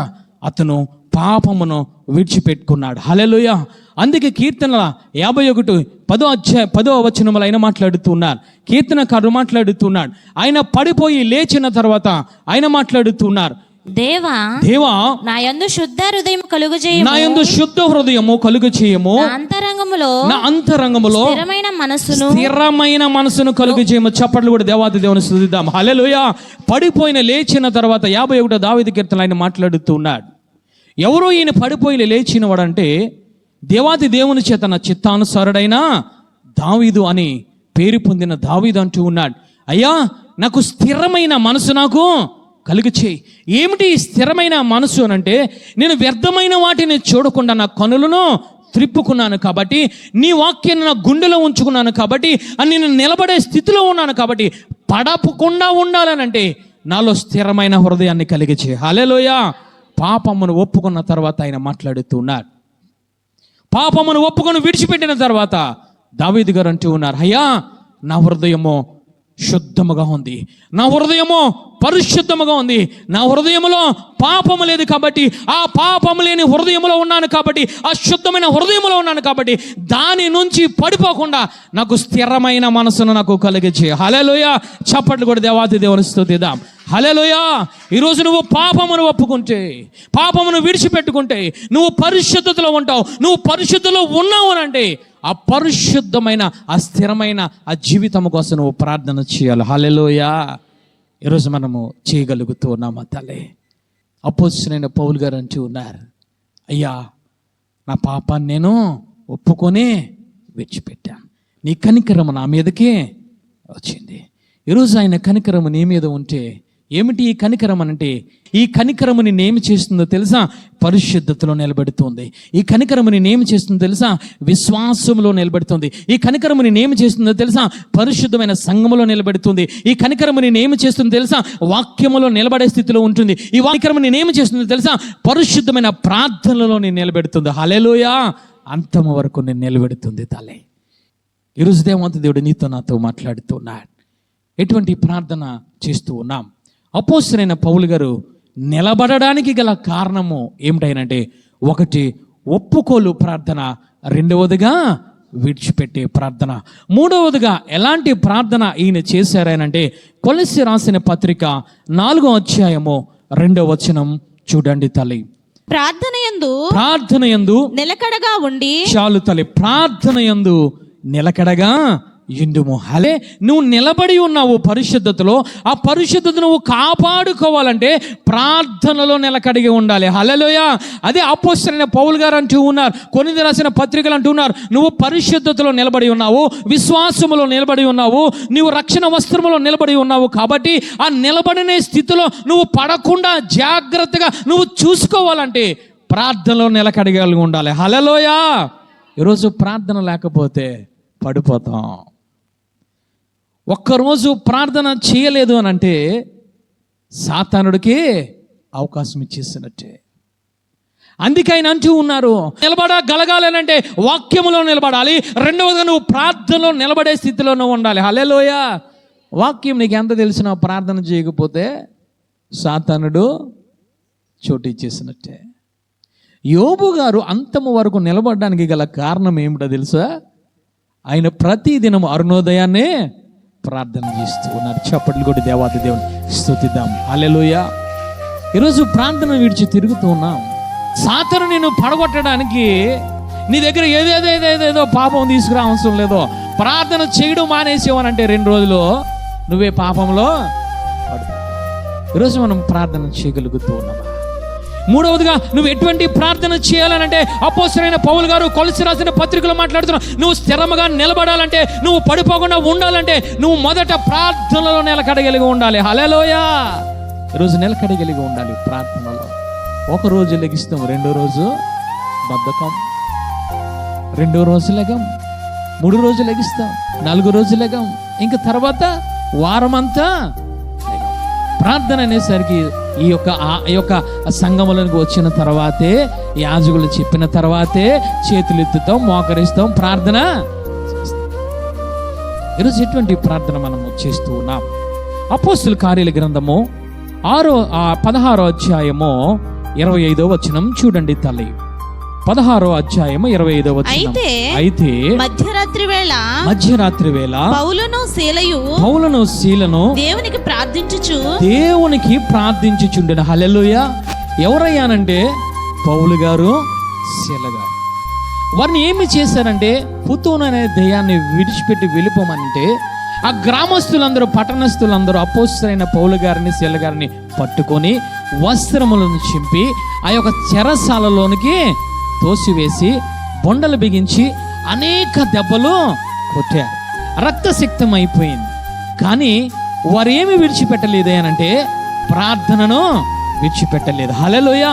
అతను పాపమును విడిచిపెట్టుకున్నాడు. హల్లెలూయా. అందుకే కీర్తనల 51:10 వచనములు ఆయన మాట్లాడుతూ ఉన్నారు. కీర్తనకారుడు మాట్లాడుతున్నాడు. ఆయన పడిపోయి లేచిన తర్వాత ఆయన మాట్లాడుతున్నారు, దేవా నా యందు శుద్ధ హృదయం కలుగజేయము, నా యందు శుద్ధ హృదయము కలుగజేయము, నా అంతరంగములో స్థిరమైన మనసును కలుగజేయము. చప్పట్లు కూడా దేవాది దేవుని స్తుతిద్దాం. హల్లెలూయా. పడిపోయిన లేచిన తర్వాత 51 దావీదు కీర్తనలు ఆయన మాట్లాడుతూ ఉన్నాడు. ఎవరో ఈయన పడిపోయి లేచిన వాడంటే దేవాది దేవుని చేత నా చిత్తానుసారుడైన దావీదు అని పేరు పొందిన దావీదు అంటూ ఉన్నాడు, అయ్యా నాకు స్థిరమైన మనసు నాకు కలుగచేయి. ఏమిటి స్థిరమైన మనసు అనంటే, నేను వ్యర్థమైన వాటిని చూడకుండా నా కనులను త్రిప్పుకున్నాను కాబట్టి, నీ వాక్యాన్ని నా గుండెలో ఉంచుకున్నాను కాబట్టి, నేను నిలబడే స్థితిలో ఉన్నాను కాబట్టి, పడపకుండా ఉండాలనంటే నాలో స్థిరమైన హృదయాన్ని కలిగచేయి. హల్లెలూయా. పాపమును ఒప్పుకున్న తర్వాత ఆయన మాట్లాడుతున్నాడు. పాపమును ఒప్పుకొని విడిచిపెట్టిన తర్వాత దావీదు గారు అంటూ ఉన్నారు, అయ్యా నా హృదయము శుద్ధముగా ఉంది, నా హృదయము పరిశుద్ధముగా ఉంది, నా హృదయములో పాపము లేదు కాబట్టి, ఆ పాపము లేని హృదయములో ఉన్నాను కాబట్టి, ఆ శుద్ధమైన హృదయములో ఉన్నాను కాబట్టి, దాని నుంచి పడిపోకుండా నాకు స్థిరమైన మనసును నాకు కలిగించే. హల్లెలూయా. చప్పట్లు కూడా దేవాది దేవుని స్తుతిద్దాం. హల్లెలూయా. ఈరోజు నువ్వు పాపమును ఒప్పుకుంటే, పాపమును విడిచిపెట్టుకుంటే నువ్వు పరిశుద్ధతలో ఉంటావు. నువ్వు పరిశుద్ధలో ఉన్నావు అని అంటే ఆ పరిశుద్ధమైన, ఆ స్థిరమైన ఆ జీవితం కోసం నువ్వు ప్రార్థన చేయాలి. హల్లెలూయా. ఈరోజు మనము చేయగలుగుతూ ఉన్నామా తల్లి? అపోస్తలుడైన పౌలు గారు అంటూ ఉన్నారు, అయ్యా నా పాపాన్ని నేను ఒప్పుకొని విడిచిపెట్టాను, నీ కనికరము నా మీదకే వచ్చింది. ఈరోజు ఆయన కనికరము నీ మీద ఉంటే ఏమిటి ఈ కనికరం అంటే, ఈ కనికరము నేనేమి చేస్తుందో తెలుసా? పరిశుద్ధతలో నిలబెడుతుంది. ఈ కనికరము నేనేమి చేస్తుందో తెలుసా? విశ్వాసంలో నిలబెడుతుంది. ఈ కనికరము నేనేమి చేస్తుందో తెలుసా? పరిశుద్ధమైన సంఘములో నిలబెడుతుంది. ఈ కనికరము నేనేమి చేస్తుందో తెలుసా? వాక్యములో నిలబడే స్థితిలో ఉంటుంది. ఈ వాక్యము నేనేమి చేస్తుందో తెలుసా? పరిశుద్ధమైన ప్రార్థనలో నేను నిలబెడుతుంది. హల్లెలూయా. అంతము వరకు నేను నిలబెడుతుంది తల్లి. ఈరోజు దేవుడు నీతో నాతో మాట్లాడుతున్నాడు. ఎటువంటి ప్రార్థన చేస్తూ ఉన్నాం? అపోస్తలుడైన పౌలు గారు నిలబడడానికి గల కారణము ఏమిటైనంటే, ఒకటి ఒప్పుకోలు ప్రార్థన, రెండవదిగా విడిచిపెట్టే ప్రార్థన, మూడవదిగా ఎలాంటి ప్రార్థన ఈయన చేశారనంటే, కొలస్సీ రాసిన పత్రిక 4వ అధ్యాయము 2వ వచనం చూడండి తల్లి. ప్రార్థన యందు నిలకడగా ఉండి, చాలు తల్లి, ప్రార్థన యందు నిలకడగా ఇందుము. హలే, నువ్వు నిలబడి ఉన్నావు పరిశుద్ధతలో. ఆ పరిశుద్ధత నువ్వు కాపాడుకోవాలంటే ప్రార్థనలో నిలకడిగి ఉండాలి. హల్లెలూయా. అదే అపోస్తలుడైన పౌలు గారు అంటూ ఉన్నారు, కొరింథీ రాసిన పత్రికలు అంటూ ఉన్నారు, నువ్వు పరిశుద్ధతలో నిలబడి ఉన్నావు, విశ్వాసములో నిలబడి ఉన్నావు, నువ్వు రక్షణ వస్త్రములో నిలబడి ఉన్నావు. కాబట్టి ఆ నిలబడిన స్థితిలో నువ్వు పడకుండా జాగ్రత్తగా నువ్వు చూసుకోవాలంటే ప్రార్థనలో నిలకడగలిగి ఉండాలి. హల్లెలూయా. ఈరోజు ప్రార్థన లేకపోతే పడిపోతాం. ఒక్కరోజు ప్రార్థన చేయలేదు అని అంటే సాతానుడికి అవకాశం ఇచ్చేసినట్టే. అందుకే ఆయన అంటూ ఉన్నారు, నిలబడగలగాలంటే వాక్యములో నిలబడాలి. రెండవదిగా నువ్వు ప్రార్థనలో నిలబడే స్థితిలో నువ్వు ఉండాలి. హల్లెలూయా. వాక్యం నీకు ఎంత తెలిసినా ప్రార్థన చేయకపోతే సాతానుడు చోటు ఇచ్చేసినట్టే. యోబు గారు అంతము వరకు నిలబడడానికి గల కారణం ఏమిటో తెలుసా? ఆయన ప్రతిదినం అరుణోదయాన్నే ప్రార్థన చేస్తూ ఉన్నారు. చప్పట్లు కొట్టి దేవాది దేవుని స్తుతిద్దాం. హల్లెలూయా. ఈరోజు ప్రార్థన విడిచి తిరుగుతూ ఉన్నాం. సాతాను నేను పడగొట్టడానికి నీ దగ్గర ఏదేదో పాపం తీసుకురా అవసరం లేదో. ప్రార్థన చేయడం మానేసేవనంటే 2 రోజులు నువ్వే పాపంలో పడుతుంది. ఈరోజు మనం ప్రార్థన చేయగలుగుతూ ఉన్నామా? మూడవదిగా నువ్వు ఎటువంటి ప్రార్థన చేయాలనంటే అపోస్తలుడైన పౌలు గారు కొలస్సీ రాసిన పత్రికలో మాట్లాడుతున్నావు, నువ్వు స్థిరంగా నిలబడాలంటే, నువ్వు పడిపోకుండా ఉండాలంటే నువ్వు మొదట ప్రార్థనలో నిలకడగలిగి ఉండాలి. హల్లెలూయా. ఈరోజు నిలకడగలిగి ఉండాలి ప్రార్థనలో. ఒక రోజు లెగిస్తాం, 2వ రోజు బద్ధకం, 2వ రోజు లెగం, 3 రోజులు లెగిస్తాం, 4 రోజులు లెగం, ఇంకా తర్వాత వారమంతా ప్రార్థన అనేసరికి ఈ యొక్క సంఘములకు వచ్చిన తర్వాతే, యాజకులు చెప్పిన తర్వాతే చేతులు ఎత్తుతాం, మోకరిస్తాం, ప్రార్థన చేస్తాం. ఈరోజు ఎటువంటి ప్రార్థన మనము చేస్తూ ఉన్నాం? అపోస్తలుల కార్యాల గ్రంథము 16వ అధ్యాయము 25వ వచనం చూడండి తల్లి. 16వ అధ్యాయము 25వ వచనం. అయితే మధ్యరాత్రి వేళ పౌలును శీలను దేవునికి ప్రార్థించుచుండెను. హల్లెలూయా. ఎవరయ్యానంటే పౌలు గారు, శీల గారు. వారిని ఏమి చేశారంటే పుతూను అనే దెయ్యాన్ని విడిచిపెట్టి వెళ్ళిపోమనంటే ఆ గ్రామస్తులందరూ, పట్టణస్తులందరూ అపోస్తలుడైన పౌలు గారిని, శీల గారిని పట్టుకొని వస్త్రములను చింపి ఆ యొక్క చెరసాలలోనికి తోసివేసి బొండలు బిగించి అనేక దెబ్బలు కొట్టారు. రక్తసిక్తం అయిపోయింది. కానీ వారు ఏమి విడిచిపెట్టలేదు అనంటే ప్రార్థనను విడిచిపెట్టలేదు. హల్లెలూయా.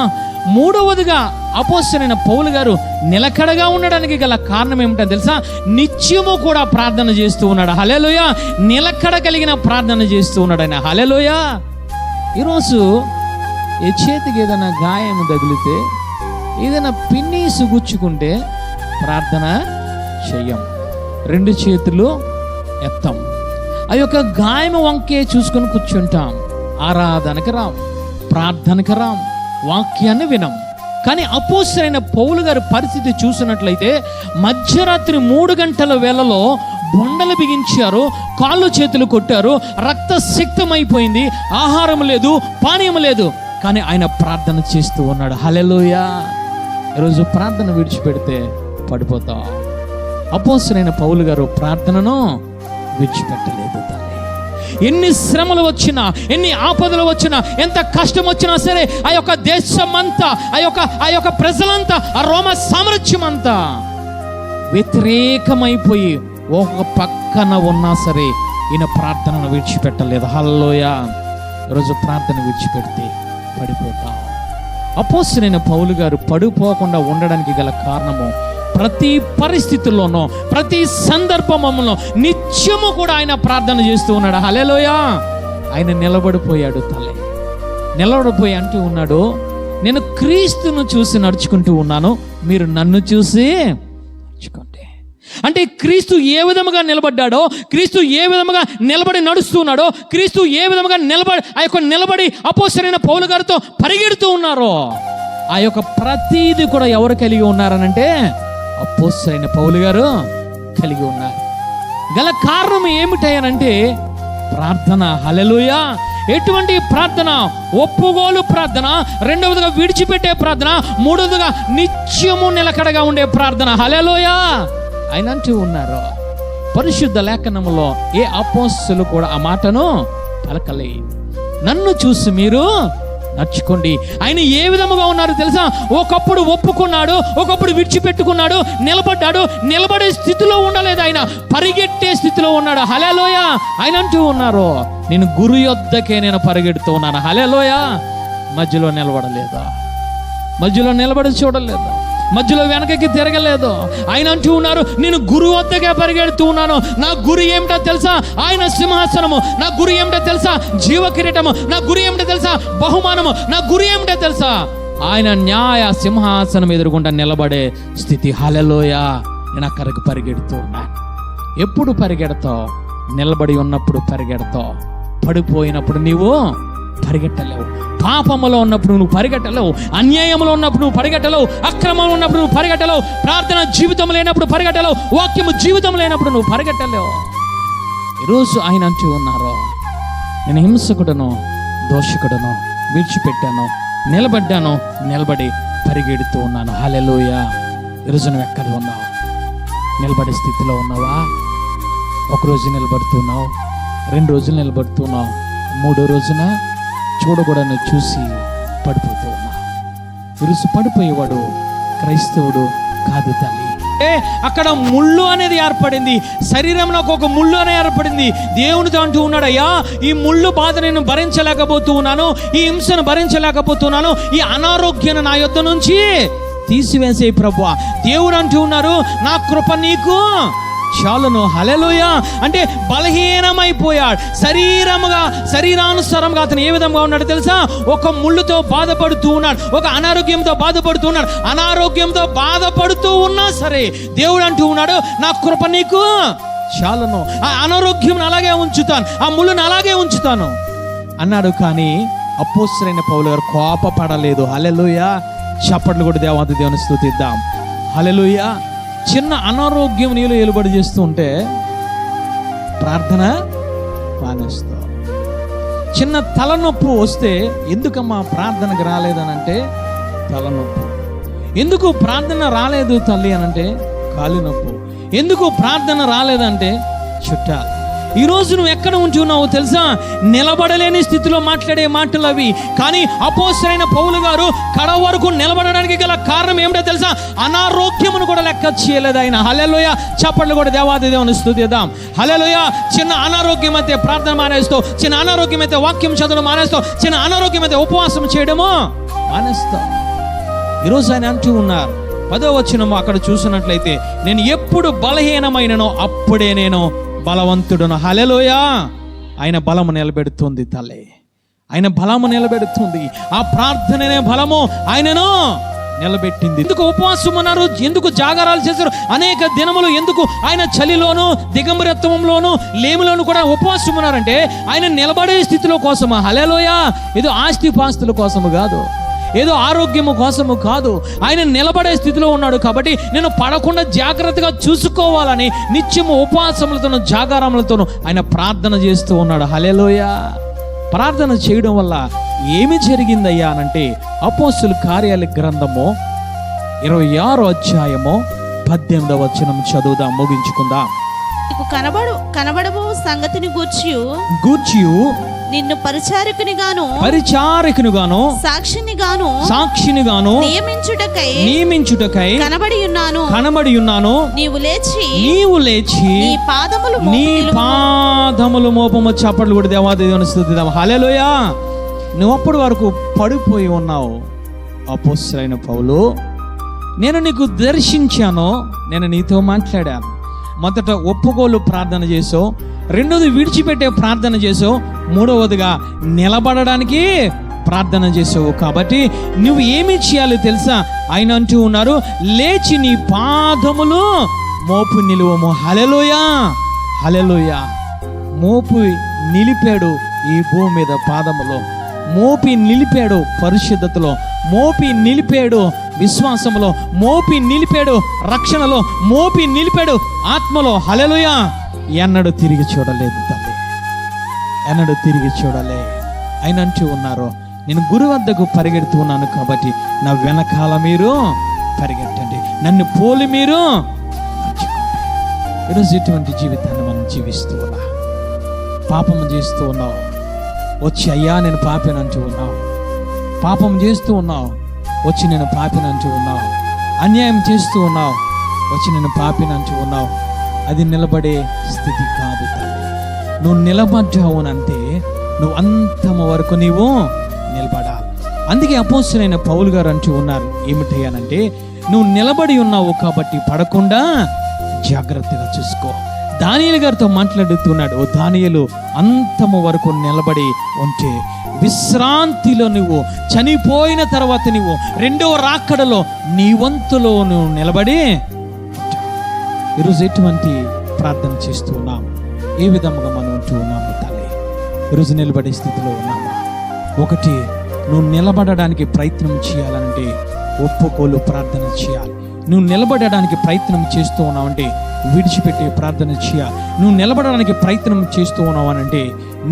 మూడవదిగా అపోస్తలుడైన పౌలు గారు నిలకడగా ఉండడానికి గల కారణం ఏమిటో తెలుసా? నిత్యము కూడా ప్రార్థన చేస్తూ ఉన్నాడు. హల్లెలూయా. నిలకడ కలిగిన ప్రార్థన చేస్తూ ఉన్నాడు ఆయన. హల్లెలూయా. ఈరోజు ఏ చేతికి ఏదైనా గాయం తగిలితే, ఏదైనా పిన్నీసు గుచ్చుకుంటే ప్రార్థన చెయ్యం, 2 చేతులు ఎత్తాం, ఆ యొక్క గాయం వంకే చూసుకొని కూర్చుంటాం. ఆరాధనకి రాం, ప్రార్థనకి రాం, వాక్యాన్ని వినం. కానీ అపోస్తలుడైన పౌలు గారి పరిస్థితి చూసినట్లయితే మధ్యరాత్రి 3 గంటల వేళలో బొండలు బిగించారు, కాళ్ళు చేతులు కొట్టారు, రక్తసిక్తమైపోయింది, ఆహారం లేదు, పానీయం లేదు, కానీ ఆయన ప్రార్థన చేస్తూ ఉన్నాడు. హల్లెలూయా. ఈరోజు ప్రార్థన విడిచిపెడితే పడిపోతాం. అపోస్తలుడైన పౌలు గారు ప్రార్థనను విడిచిపెట్టలేదు. ఎన్ని శ్రమలు వచ్చినా, ఎన్ని ఆపదలు వచ్చినా, ఎంత కష్టం వచ్చినా సరే ఆ యొక్క దేశమంతా, ఆ యొక్క ప్రజలంతా, ఆ రోమ సామ్రాజ్యం అంతా వ్యతిరేకమైపోయి ఒక పక్కన ఉన్నా సరే ఈయన ప్రార్థనను విడిచిపెట్టలేదు. హల్లెలూయా. ఈరోజు ప్రార్థన విడిచిపెడితే పడిపోతాం. అపోస్తలుడైన పౌలు గారు పడిపోకుండా ఉండడానికి గల కారణము ప్రతి పరిస్థితుల్లోనూ, ప్రతి సందర్భంలో నిత్యము కూడా ఆయన ప్రార్థన చేస్తూ ఉన్నాడు. హల్లెలూయా. ఆయన నిలబడిపోయాడు. నిలబడిపోయి అంటూ ఉన్నాడు, నేను క్రీస్తును చూసి నడుచుకుంటూ ఉన్నాను, మీరు నన్ను చూసి నడుచుకోండి. అంటే క్రీస్తు ఏ విధముగా నిలబడ్డాడో, క్రీస్తు ఏ విధముగా నిలబడి నడుస్తున్నాడో, క్రీస్తు ఏ విధముగా నిలబడి అపోస్తలుడైన పౌలు గారితో పరిగెడుతూ ఉన్నారో, ఆ యొక్క ప్రతీది కూడా ఎవరు కలిగి ఉన్నారనంటే అపోస్తలుడైన పౌలు గారు కలిగి ఉన్నారు. గల కారణం ఏమిటనంటే ప్రార్థన. హల్లెలూయా. ఎటువంటి ప్రార్థన? ఒప్పుగోలు ప్రార్థన, రెండవదిగా విడిచిపెట్టే ప్రార్థన, మూడవదిగా నిత్యము నిలకడగా ఉండే ప్రార్థన. హల్లెలూయా. ఆయన అంటూ ఉన్నారు, పరిశుద్ధ లేఖనములో ఏ అపోస్తలు కూడా ఆ మాటను పలకలే. నన్ను చూసి మీరు నడుచుకోండి. ఆయన ఏ విధముగా ఉన్నారు తెలుసా? ఒకప్పుడు ఒప్పుకున్నాడు, ఒకప్పుడు విడిచిపెట్టుకున్నాడు, నిలబడ్డాడు. నిలబడే స్థితిలో ఉండలేదు, ఆయన పరిగెట్టే స్థితిలో ఉన్నాడు. హల్లెలూయా. ఆయన అంటూ ఉన్నారు, నేను గురు యొద్దకే నేను పరిగెడుతూ ఉన్నాను. హల్లెలూయా. మధ్యలో నిలబడలేదా? మధ్యలో నిలబడి చూడలేదు, మధ్యలో వెనకకి తిరగలేదు. ఆయన అంటూ ఉన్నారు, నేను గురు వద్దకే పరిగెడుతూ ఉన్నాను. నా గురి ఏమిటో తెలుసా? ఆయన సింహాసనము. నా గురి ఏమిటో తెలుసా? జీవ కిరీటము. నా గురి ఏమిటో తెలుసా? బహుమానము. నా గురి ఏమిటో తెలుసా? ఆయన న్యాయ సింహాసనం ఎదురుగుండా నిలబడే స్థితి. హల్లెలూయా. నేను అక్కడికి పరిగెడుతూ ఉన్నాను. ఎప్పుడు పరిగెడతావు? నిలబడి ఉన్నప్పుడు పరిగెడతావు. పడిపోయినప్పుడు నీవు పరిగెట్టలేవు. పాపములో ఉన్నప్పుడు నువ్వు పరిగెట్టలేవు. అన్యాయంలో ఉన్నప్పుడు నువ్వు పరిగెట్టలేవు. అక్రమంలో ఉన్నప్పుడు నువ్వు పరిగెట్టలేవు. ప్రార్థన జీవితం లేనప్పుడు పరిగెట్టలేవు. వాక్యము జీవితం లేనప్పుడు నువ్వు పరిగెట్టలేవు. ఈరోజు ఆయన అంటూ ఉన్నారు, నేను హింసకుడను, దోషకుడను, విడిచిపెట్టాను, నిలబడ్డాను, నిలబడి పరిగెడుతూ ఉన్నాను. హల్లెలూయా. ఈరోజు నువ్వు ఎక్కడ ఉన్నావు? నిలబడే స్థితిలో ఉన్నావా? ఒకరోజు నిలబడుతున్నావు, 2 రోజులు నిలబడుతున్నావు, 3వ రోజున చూడకూడని చూసి పడిపోతూ ఉన్నా. విరుసు పడిపోయేవాడు క్రైస్తవుడు కాదు తల్లి. అక్కడ ముళ్ళు అనేది ఏర్పడింది, శరీరంలో ఒక ముళ్ళు అనేది ఏర్పడింది. దేవునితో అంటూ ఉన్నాడు, అయ్యా ఈ ముళ్ళు బాధ నేను భరించలేకపోతూ ఉన్నాను, ఈ హింసను భరించలేకపోతున్నాను, ఈ అనారోగ్యాన్ని నా యొద్ద నుంచి తీసివేసే ప్రభువా. దేవుడు అంటూ ఉన్నారు, నా కృప నీకు చాలును. హల్లెలూయా. అంటే బలహీనమైపోయాడు. శరీరానుసారంగా అతను ఏ విధంగా ఉన్నాడు తెలుసా? ఒక ముళ్ళుతో బాధపడుతూ ఉన్నాడు, ఒక అనారోగ్యంతో బాధపడుతూ ఉన్నాడు. అనారోగ్యంతో బాధపడుతూ ఉన్నా సరే దేవుడు అంటూ ఉన్నాడు, నా కృప నీకు చాలును. ఆ అనారోగ్యం అలాగే ఉంచుతాను, ఆ ముళ్ళును అలాగే ఉంచుతాను అన్నాడు. కానీ అపోస్తలుడైన పౌలు గారు కోపపడలేదు. హల్లెలూయా. చప్పట్లు కూడా దేవాది దేవుని స్తుతిద్దాం. హల్లెలూయా. చిన్న అనారోగ్యం నీలో ఏలుబడి చేస్తూ ఉంటే ప్రార్థన మానేస్తావు. చిన్న తలనొప్పి వస్తే ఎందుకమ్మా ప్రార్థనకు రాలేదనంటే తలనొప్పి. ఎందుకు ప్రార్థన రాలేదు తల్లి అనంటే కాలి నొప్పి. ఎందుకు ప్రార్థన రాలేదంటే చుట్టాలు. ఈరోజు నువ్వు ఎక్కడ ఉంటున్నావో తెలుసా? నిలబడలేని స్థితిలో మాట్లాడే మాటలు అవి. కానీ అపోస్తలుడైన పౌలు గారు కడ వరకు నిలబడడానికి గల కారణం ఏమిటో తెలుసా? అనారోగ్యమును కూడా లెక్క చేయలేదు ఆయన. హల్లెలూయా. చప్పట్లు కూడా దేవాది దేవుని స్తుతిద్దాం. హల్లెలూయా. చిన్న అనారోగ్యం అయితే ప్రార్థన మానేస్తావు, చిన్న అనారోగ్యం అయితే వాక్యం చదవడం మానేస్తావు, చిన్న అనారోగ్యం అయితే ఉపవాసం చేయడము మానేస్తావు. ఈరోజు ఆయన అంటూ ఉన్నారు, 10వ వచనము అక్కడ చూసినట్లయితే, నేను ఎప్పుడు బలహీనమైననో అప్పుడే నేను బలవంతుడును. హల్లెలూయా. ఆయన బలము నిలబెడుతుంది తల్లి, ఆయన బలము నిలబెడుతుంది. ఆ ప్రార్థననే బలము ఆయనను నిలబెట్టింది. ఎందుకు ఉపవాసం ఉన్నారు? ఎందుకు జాగారాలు చేశారు? అనేక దినములు ఎందుకు ఆయన చలిలోను, దిగంబరత్వంలోను, లేములోను కూడా ఉపవాసం ఉన్నారంటే ఆయన నిలబడే స్థితిలో కోసమా? హల్లెలూయా. ఏదో ఆస్తి పాస్తుల కోసము కాదు, ఏదో ఆరోగ్యము కోసము కాదు. ఆయన నిలబడే స్థితిలో ఉన్నాడు. కాబట్టి నేను పడకుండా జాగ్రత్తగా చూసుకోవాలని నిత్యము ఉపవాసములతోనూ జాగారములతోనూ ఆయన ప్రార్థన చేస్తూ ఉన్నాడు. హల్లెలూయా. ప్రార్థన చేయడం వల్ల ఏమి జరిగిందయ్యా అనంటే, అపోస్తలుల కార్యాల గ్రంథము 26వ అధ్యాయము 18వ వచనం చదువుదాం, ముగించుకుందాం. కనబడబో సంగతిని గూర్చి నిన్ను పరిచారకుని గాను సాక్షిని గాను నియమించుటకై కనబడి ఉన్నాను. నీవు లేచి నీ పాదములు మోపము. చప్పట్లు కూడా దేవాది దేవుని స్తుతిద్దాం. హల్లెలూయా. నువ్వు అప్పటి వరకు పడిపోయి ఉన్నావు. అపోస్తలుడైన పౌలు, నేను నీకు దర్శించాను, నేను నీతో మాట్లాడాను. మొదట ఒప్పుకోలు ప్రార్థన చేసావు, 2వది విడిచిపెట్టే ప్రార్థన చేసావు, 3వదిగా నిలబడడానికి ప్రార్థన చేసావు. కాబట్టి నువ్వు ఏమి చేయాలి తెలుసా? ఆయన అంటూ ఉన్నారు, లేచి నీ పాదములు మోపు నిలువము. హల్లెలూయా. హల్లెలూయా. మోపు నిలిపాడు ఈ భూమి మీద. పాదములో మోపి నిలిపాడు పరిశుద్ధతలో, మోపి నిలిపాడు విశ్వాసములో, మోపి నిలిపాడు రక్షణలో, మోపి నిలిపాడు ఆత్మలో. హల్లెలూయా. ఎన్నడూ తిరిగి చూడలేదు తల్లి, ఎన్నడూ తిరిగి చూడలే. ఆయన అంటూ ఉన్నారు, నేను గురు వద్దకు పరిగెడుతూ ఉన్నాను కాబట్టి నా వెనకాల మీరు పరిగెట్టండి, నన్ను పోలి మీరు నడుచుకోండి. ఈరోజు ఎటువంటి జీవితాన్ని మనం జీవిస్తూ ఉన్నా? పాపం చేస్తూ ఉన్నావు, వచ్చి అయ్యా నేను పాపినంటూ ఉన్నావు. పాపం చేస్తూ ఉన్నావు, వచ్చి నేను పాపినంటూ ఉన్నావు. అన్యాయం చేస్తూ ఉన్నావు, వచ్చి నేను పాపినంటూ ఉన్నావు. అది నిలబడే స్థితి కాదు తల్లి. నువ్వు నిలబడ్డావునంటే నువ్వు అంతము వరకు నీవు నిలబడాలి. అందుకే అపోస్తలుడైన పౌలు గారు అంటూ ఉన్నారు ఏమిటయ్యానంటే, నువ్వు నిలబడి ఉన్నావు కాబట్టి పడకుండా జాగ్రత్తగా చూసుకో. దానియేలు గారితో మాట్లాడుతున్నాడు, ఓ దానియేలు, అంతము వరకు నిలబడి ఉంటే విశ్రాంతిలో నువ్వు చనిపోయిన తర్వాత నువ్వు రెండవ రాకడలో నీ వంతులో నువ్వు నిలబడి ఉంటావు. ఈరోజు ఎటువంటి ప్రార్థన చేస్తూ ఉన్నాం? ఏ విధంగా మనం ఉంటూ ఉన్నాము తల్లి? ఈరోజు నిలబడే స్థితిలో ఉన్నామా? ఒకటి, నువ్వు నిలబడడానికి ప్రయత్నం చేయాలంటే ఒప్పుకోలు ప్రార్థన చేయాలి. నువ్వు నిలబడడానికి ప్రయత్నం చేస్తూ ఉన్నావంటే విడిచిపెట్టే ప్రార్థన చేయాలి. నువ్వు నిలబడడానికి ప్రయత్నం చేస్తూ ఉన్నావనంటే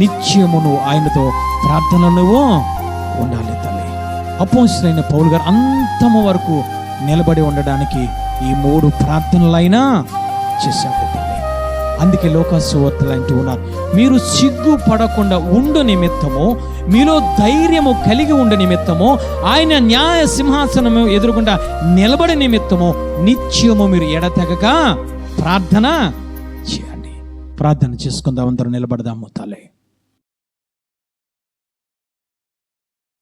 నిత్యము నువ్వు ఆయనతో ప్రార్థనలో నువ్వు ఉండాలి తల్లి. అపోస్తలుడైన పౌలు గారు అంతము వరకు నిలబడి ఉండడానికి ఈ 3 ప్రార్థనలైనా చేశాడు తల్లి. అందుకే లోకాసువార్తలు అంటూ ఉన్నారు, మీరు సిగ్గుపడకుండా ఉండు నిమిత్తము, మీలో ధైర్యము కలిగి ఉండే నిమిత్తము, ఆయన న్యాయ సింహాసనము ఎదురుకుండా నిలబడి నిమిత్తము నిత్యము మీరు ఎడతెగక ప్రార్థన చేయండి. ప్రార్థన చేసుకుందాం, అందరూ నిలబడదాము తల్లి.